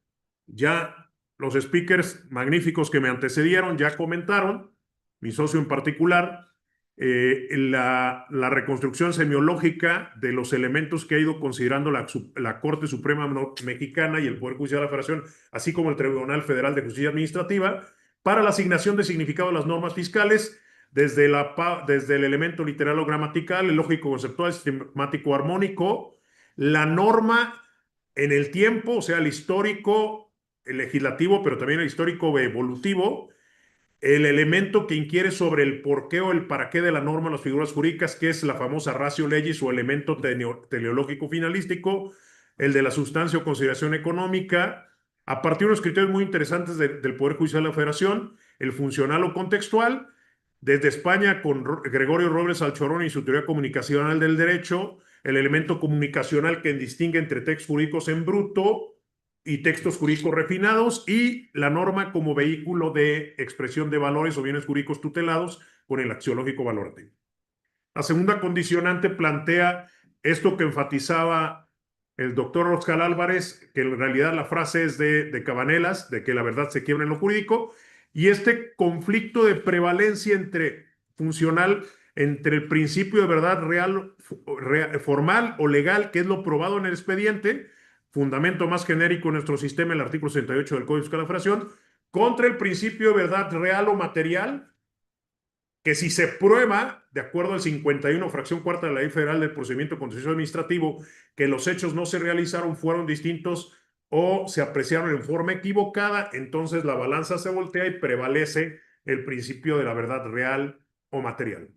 ya los speakers magníficos que me antecedieron ya comentaron, mi socio en particular, la reconstrucción semiológica de los elementos que ha ido considerando la Corte Suprema Mexicana y el Poder Judicial de la Federación, así como el Tribunal Federal de Justicia Administrativa, para la asignación de significado de las normas fiscales, desde el elemento literal o gramatical, el lógico conceptual, el sistemático armónico, la norma en el tiempo, o sea, el histórico, el legislativo, pero también el histórico evolutivo, el elemento que inquiere sobre el porqué o el para qué de la norma en las figuras jurídicas, que es la famosa ratio legis o elemento teleológico finalístico, el de la sustancia o consideración económica, a partir de unos criterios muy interesantes del Poder Judicial de la Federación, el funcional o contextual, desde España con Gregorio Robles Alchorón y su teoría comunicacional del derecho, el elemento comunicacional que distingue entre textos jurídicos en bruto y textos jurídicos refinados, y la norma como vehículo de expresión de valores o bienes jurídicos tutelados con el axiológico valorativo. La segunda condicionante plantea esto que enfatizaba el doctor Óscar Álvarez, que en realidad la frase es de Cabanelas, de que la verdad se quiebra en lo jurídico, y este conflicto de prevalencia funcional entre el principio de verdad real, formal o legal, que es lo probado en el expediente, fundamento más genérico en nuestro sistema, el artículo 68 del Código Fiscal de la Federación, contra el principio de verdad real o material, que si se prueba, de acuerdo al 51, fracción cuarta de la Ley Federal del Procedimiento Contencioso Administrativo, que los hechos no se realizaron, fueron distintos o se apreciaron en forma equivocada, entonces la balanza se voltea y prevalece el principio de la verdad real o material.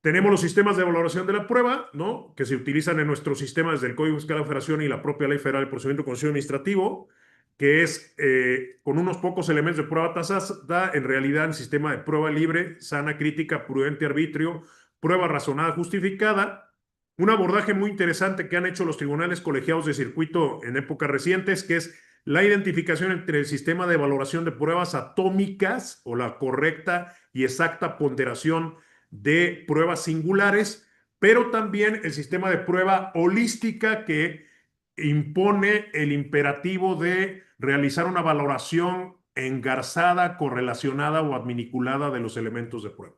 Tenemos los sistemas de valoración de la prueba, ¿no?, que se utilizan en nuestro sistema desde el Código Fiscal de la Federación y la propia Ley Federal del Procedimiento Contencioso Administrativo, que es con unos pocos elementos de prueba tasada, en realidad el sistema de prueba libre, sana, crítica, prudente, arbitrio, prueba razonada, justificada. Un abordaje muy interesante que han hecho los tribunales colegiados de circuito en épocas recientes, que es la identificación entre el sistema de valoración de pruebas atómicas o la correcta y exacta ponderación de pruebas singulares, pero también el sistema de prueba holística que impone el imperativo de realizar una valoración engarzada, correlacionada o adminiculada de los elementos de prueba.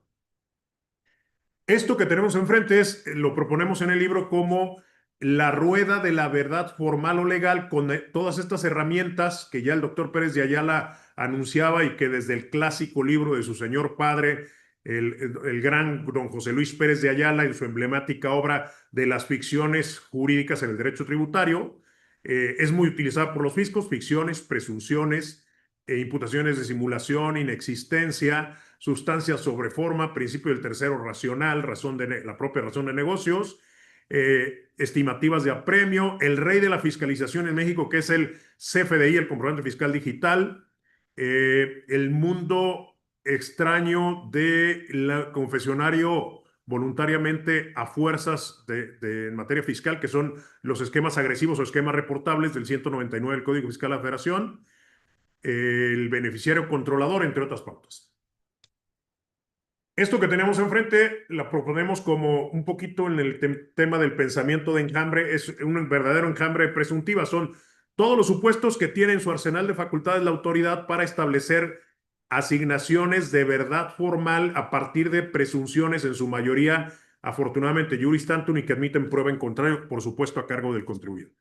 Esto que tenemos enfrente lo proponemos en el libro como la rueda de la verdad formal o legal, con todas estas herramientas que ya el doctor Pérez de Ayala anunciaba y que desde el clásico libro de su señor padre, el gran don José Luis Pérez de Ayala, en su emblemática obra de las ficciones jurídicas en el derecho tributario, es muy utilizada por los fiscos: ficciones, presunciones, imputaciones de simulación, inexistencia, sustancias sobre forma, principio del tercero racional, la propia razón de negocios, estimativas de apremio, el rey de la fiscalización en México, que es el CFDI, el comprobante fiscal digital, el mundo extraño del confesionario voluntariamente a fuerzas en materia fiscal, que son los esquemas agresivos o esquemas reportables del 199 del Código Fiscal de la Federación, el beneficiario controlador, entre otras pautas. Esto que tenemos enfrente la proponemos como un poquito en el tema del pensamiento de enjambre. Es un verdadero enjambre presuntiva. Son todos los supuestos que tiene en su arsenal de facultades la autoridad para establecer asignaciones de verdad formal a partir de presunciones, en su mayoría, afortunadamente, juris tantum, y que admiten prueba en contrario, por supuesto, a cargo del contribuyente.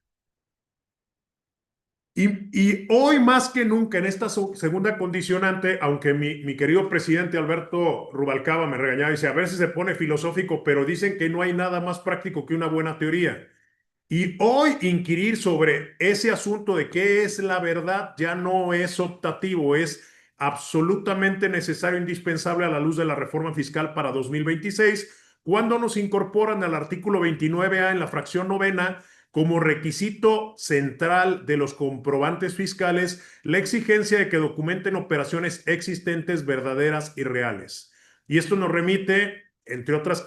Y hoy más que nunca en esta segunda condicionante, aunque mi querido presidente Alberto Rubalcaba me regañaba y dice, a veces se pone filosófico, pero dicen que no hay nada más práctico que una buena teoría. Y hoy inquirir sobre ese asunto de qué es la verdad ya no es optativo, es absolutamente necesario, indispensable a la luz de la reforma fiscal para 2026, cuando nos incorporan al artículo 29A en la fracción novena como requisito central de los comprobantes fiscales la exigencia de que documenten operaciones existentes, verdaderas y reales. Y esto nos remite, entre otras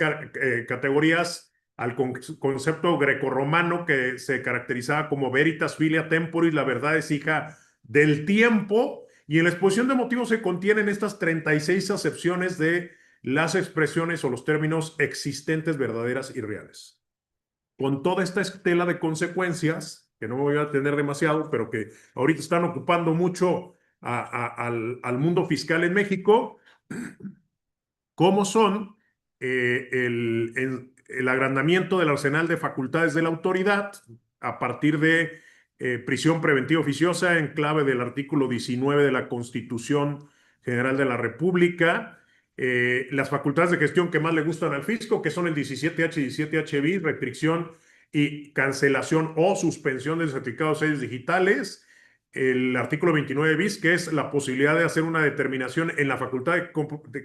categorías, al concepto grecorromano que se caracterizaba como veritas filia temporis, la verdad es hija del tiempo, y en la exposición de motivos se contienen estas 36 acepciones de las expresiones o los términos existentes, verdaderas y reales. Con toda esta estela de consecuencias, que no me voy a detener demasiado, pero que ahorita están ocupando mucho al mundo fiscal en México, como son el agrandamiento del arsenal de facultades de la autoridad a partir de prisión preventiva oficiosa en clave del artículo 19 de la Constitución General de la República, las facultades de gestión que más le gustan al fisco, que son el 17H y 17H bis, restricción y cancelación o suspensión de certificados sellos digitales, el artículo 29 bis, que es la posibilidad de hacer una determinación en la facultad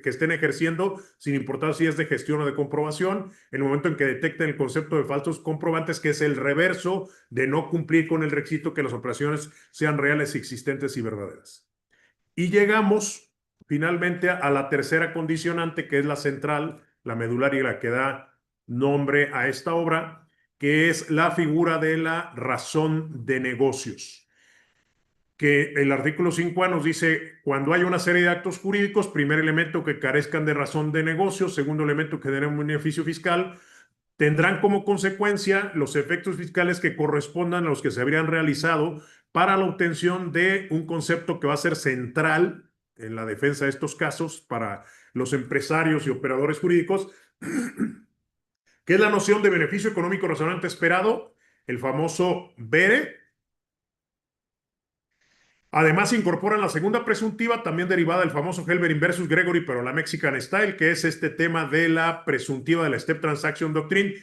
que estén ejerciendo, sin importar si es de gestión o de comprobación, en el momento en que detecten el concepto de falsos comprobantes, que es el reverso de no cumplir con el requisito que las operaciones sean reales, existentes y verdaderas. Y llegamos finalmente a la tercera condicionante, que es la central, la medular y la que da nombre a esta obra, que es la figura de la razón de negocios. Que el artículo 5A nos dice, cuando hay una serie de actos jurídicos, primer elemento que carezcan de razón de negocio, segundo elemento que den un beneficio fiscal, tendrán como consecuencia los efectos fiscales que correspondan a los que se habrían realizado para la obtención de un concepto que va a ser central en la defensa de estos casos para los empresarios y operadores jurídicos, que es la noción de beneficio económico razonablemente esperado, el famoso BERE. Además, incorporan la segunda presuntiva, también derivada del famoso Helberin versus Gregory, pero la Mexican Style, que es este tema de la presuntiva de la Step Transaction Doctrine,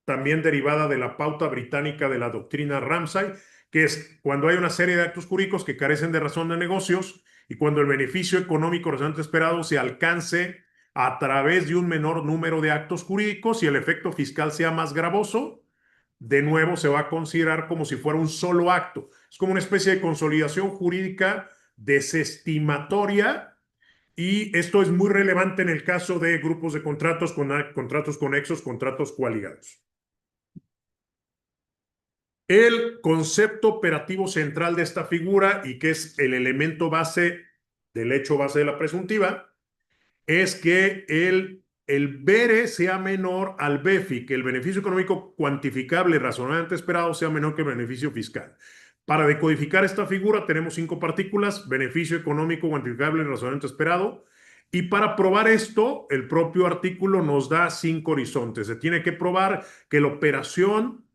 también derivada de la pauta británica de la doctrina Ramsay, que es cuando hay una serie de actos jurídicos que carecen de razón de negocios y cuando el beneficio económico razonablemente esperado se alcance a través de un menor número de actos jurídicos y el efecto fiscal sea más gravoso, de nuevo se va a considerar como si fuera un solo acto. Es como una especie de consolidación jurídica desestimatoria, y esto es muy relevante en el caso de grupos de contratos, contratos conexos, contratos coaligados. El concepto operativo central de esta figura, y que es el elemento base del hecho base de la presuntiva, es que el BERE sea menor al BEFI, que el beneficio económico cuantificable razonablemente esperado sea menor que el beneficio fiscal. Para decodificar esta figura tenemos 5 partículas: beneficio económico cuantificable razonablemente esperado. Y para probar esto, el propio artículo nos da 5 horizontes. Se tiene que probar que la operación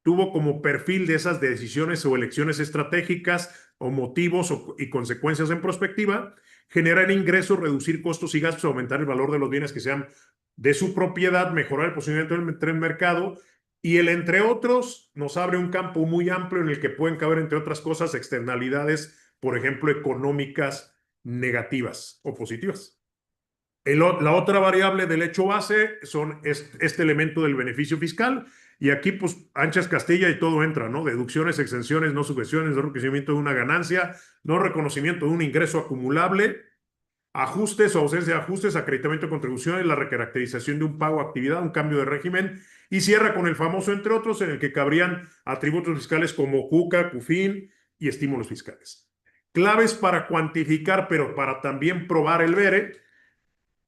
tuvo como perfil de esas decisiones o elecciones estratégicas o motivos y consecuencias en prospectiva: generar ingresos, reducir costos y gastos, aumentar el valor de los bienes que sean de su propiedad, mejorar el posicionamiento del mercado. Y el entre otros nos abre un campo muy amplio en el que pueden caber, entre otras cosas, externalidades, por ejemplo, económicas negativas o positivas. La otra variable del hecho base son este elemento del beneficio fiscal. Y aquí, pues, anchas Castilla y todo entra, ¿no? Deducciones, exenciones, no sujeciones, no reconocimiento de una ganancia, no reconocimiento de un ingreso acumulable, ajustes o ausencia de ajustes, acreditamiento de contribuciones, la recaracterización de un pago, actividad, un cambio de régimen, y cierra con el famoso entre otros, en el que cabrían atributos fiscales como JUCA, CUFIN y estímulos fiscales. Claves para cuantificar, pero para también probar el BERE: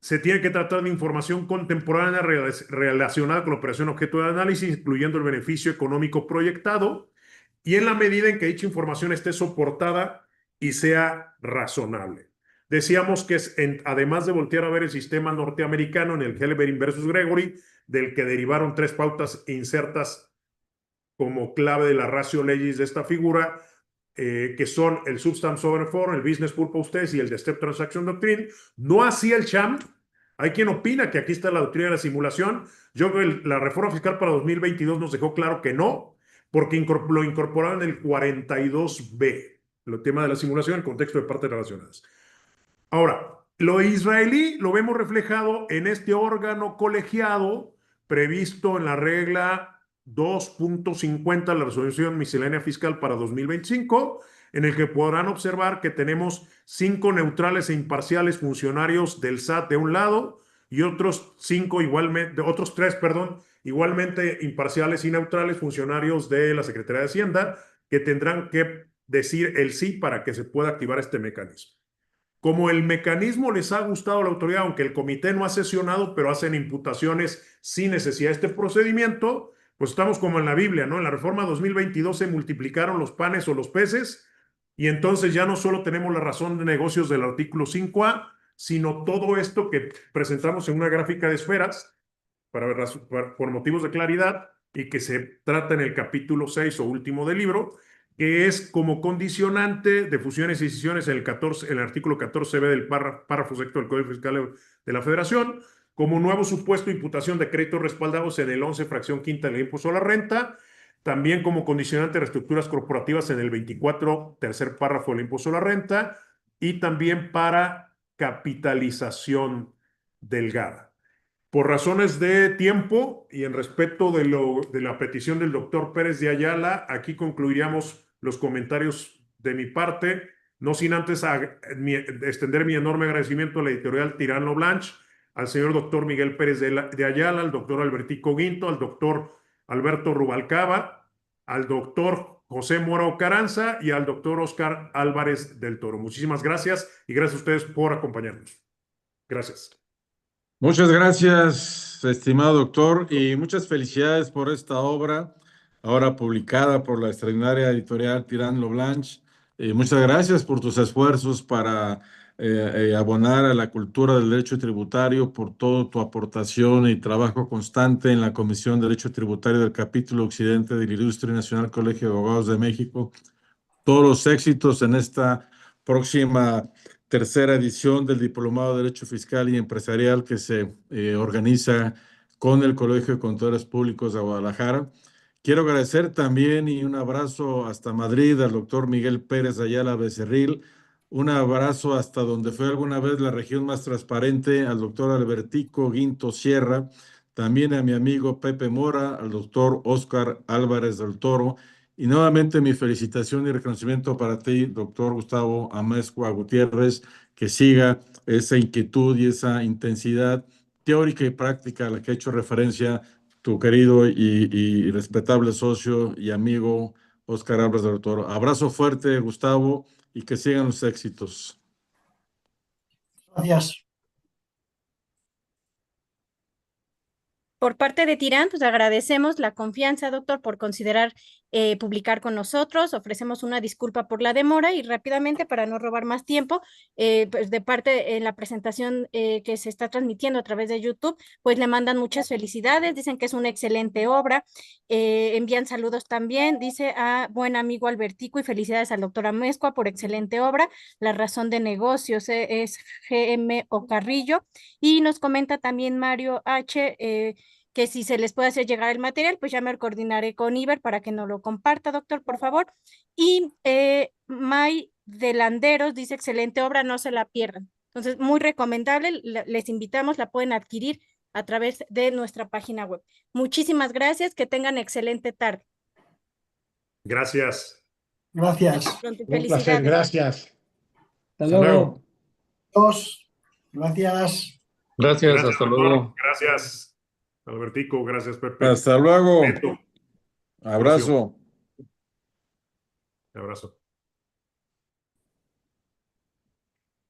se tiene que tratar de información contemporánea relacionada con la operación objeto de análisis, incluyendo el beneficio económico proyectado, y en la medida en que dicha información esté soportada y sea razonable. Decíamos que además de voltear a ver el sistema norteamericano en el Helberin versus Gregory, del que derivaron 3 pautas insertas como clave de la ratio legis de esta figura, que son el Substance Over Form, el Business Purpose Test y el de Step Transaction Doctrine. No así el sham. Hay quien opina que aquí está la doctrina de la simulación. Yo creo que la reforma fiscal para 2022 nos dejó claro que no, porque lo incorporaron en el 42B, el tema de la simulación en el contexto de partes relacionadas. Ahora, lo israelí lo vemos reflejado en este órgano colegiado previsto en la regla 2.50 de la resolución miscelánea fiscal para 2025, en el que podrán observar que tenemos 5 neutrales e imparciales funcionarios del SAT de un lado y otros 3, igualmente imparciales y neutrales funcionarios de la Secretaría de Hacienda, que tendrán que decir el sí para que se pueda activar este mecanismo. Como el mecanismo les ha gustado a la autoridad, aunque el comité no ha sesionado, pero hacen imputaciones sin necesidad de este procedimiento, pues estamos como en la Biblia, ¿no? En la reforma 2022 se multiplicaron los panes o los peces, y entonces ya no solo tenemos la razón de negocios del artículo 5A, sino todo esto que presentamos en una gráfica de esferas por motivos de claridad, y que se trata en el capítulo 6 o último del libro, que es como condicionante de fusiones y decisiones en el artículo 14b del párrafo sexto del Código Fiscal de la Federación, como nuevo supuesto imputación de créditos respaldados en el 11 fracción quinta del impuesto a la renta, también como condicionante de reestructuras corporativas en el 24 tercer párrafo del impuesto a la renta, y también para capitalización delgada. Por razones de tiempo y en respeto de la petición del doctor Pérez de Ayala, aquí concluiríamos los comentarios de mi parte, no sin antes extender mi enorme agradecimiento a la editorial Tirano Blanche, al señor doctor Miguel Pérez de Ayala, al doctor Albertico Guinto, al doctor Alberto Rubalcaba, al doctor José Mora Ocaranza y al doctor Oscar Álvarez del Toro. Muchísimas gracias, y gracias a ustedes por acompañarnos. Gracias. Muchas gracias, estimado doctor, y muchas felicidades por esta obra, ahora publicada por la extraordinaria editorial Tirán Blanche. Muchas gracias por tus esfuerzos para abonar a la cultura del derecho tributario, por toda tu aportación y trabajo constante en la Comisión de Derecho Tributario del Capítulo Occidente del Ilustre Nacional Colegio de Abogados de México. Todos los éxitos en esta próxima tercera edición del Diplomado de Derecho Fiscal y Empresarial que se organiza con el Colegio de Contadores Públicos de Guadalajara. Quiero agradecer también y un abrazo hasta Madrid al doctor Miguel Pérez Ayala Becerril, un abrazo hasta donde fue alguna vez la región más transparente, al doctor Albertico Guinto Sierra, también a mi amigo Pepe Mora, al doctor Oscar Álvarez del Toro, y nuevamente mi felicitación y reconocimiento para ti, doctor Gustavo Amezcua Gutiérrez, que siga esa inquietud y esa intensidad teórica y práctica a la que he hecho referencia tu querido y respetable socio y amigo Óscar Álvarez del Toro. Abrazo fuerte, Gustavo, y que sigan los éxitos. Gracias. Por parte de Tirán, pues agradecemos la confianza, doctor, por considerar publicar con nosotros. Ofrecemos una disculpa por la demora y rápidamente, para no robar más tiempo, pues de parte en la presentación que se está transmitiendo a través de YouTube, pues le mandan muchas felicidades, dicen que es una excelente obra, envían saludos también, dice a buen amigo Albertico y felicidades al doctor Amezcua por excelente obra. La razón de negocios es GM Ocarrillo, y nos comenta también Mario H. Que si se les puede hacer llegar el material, pues ya me coordinaré con Iber para que nos lo comparta, doctor, por favor. Y May de Landeros dice, excelente obra, no se la pierdan. Entonces, muy recomendable, les invitamos, la pueden adquirir a través de nuestra página web. Muchísimas gracias, que tengan excelente tarde. Gracias. Gracias. Pronto, Un placer, felicidades. gracias. Hasta Hasta luego. luego. Dos. Gracias. Gracias, Gracias, hasta doctor. luego. Gracias, Albertico. Gracias, Pepe. Hasta luego. Beto. Abrazo. Abrazo.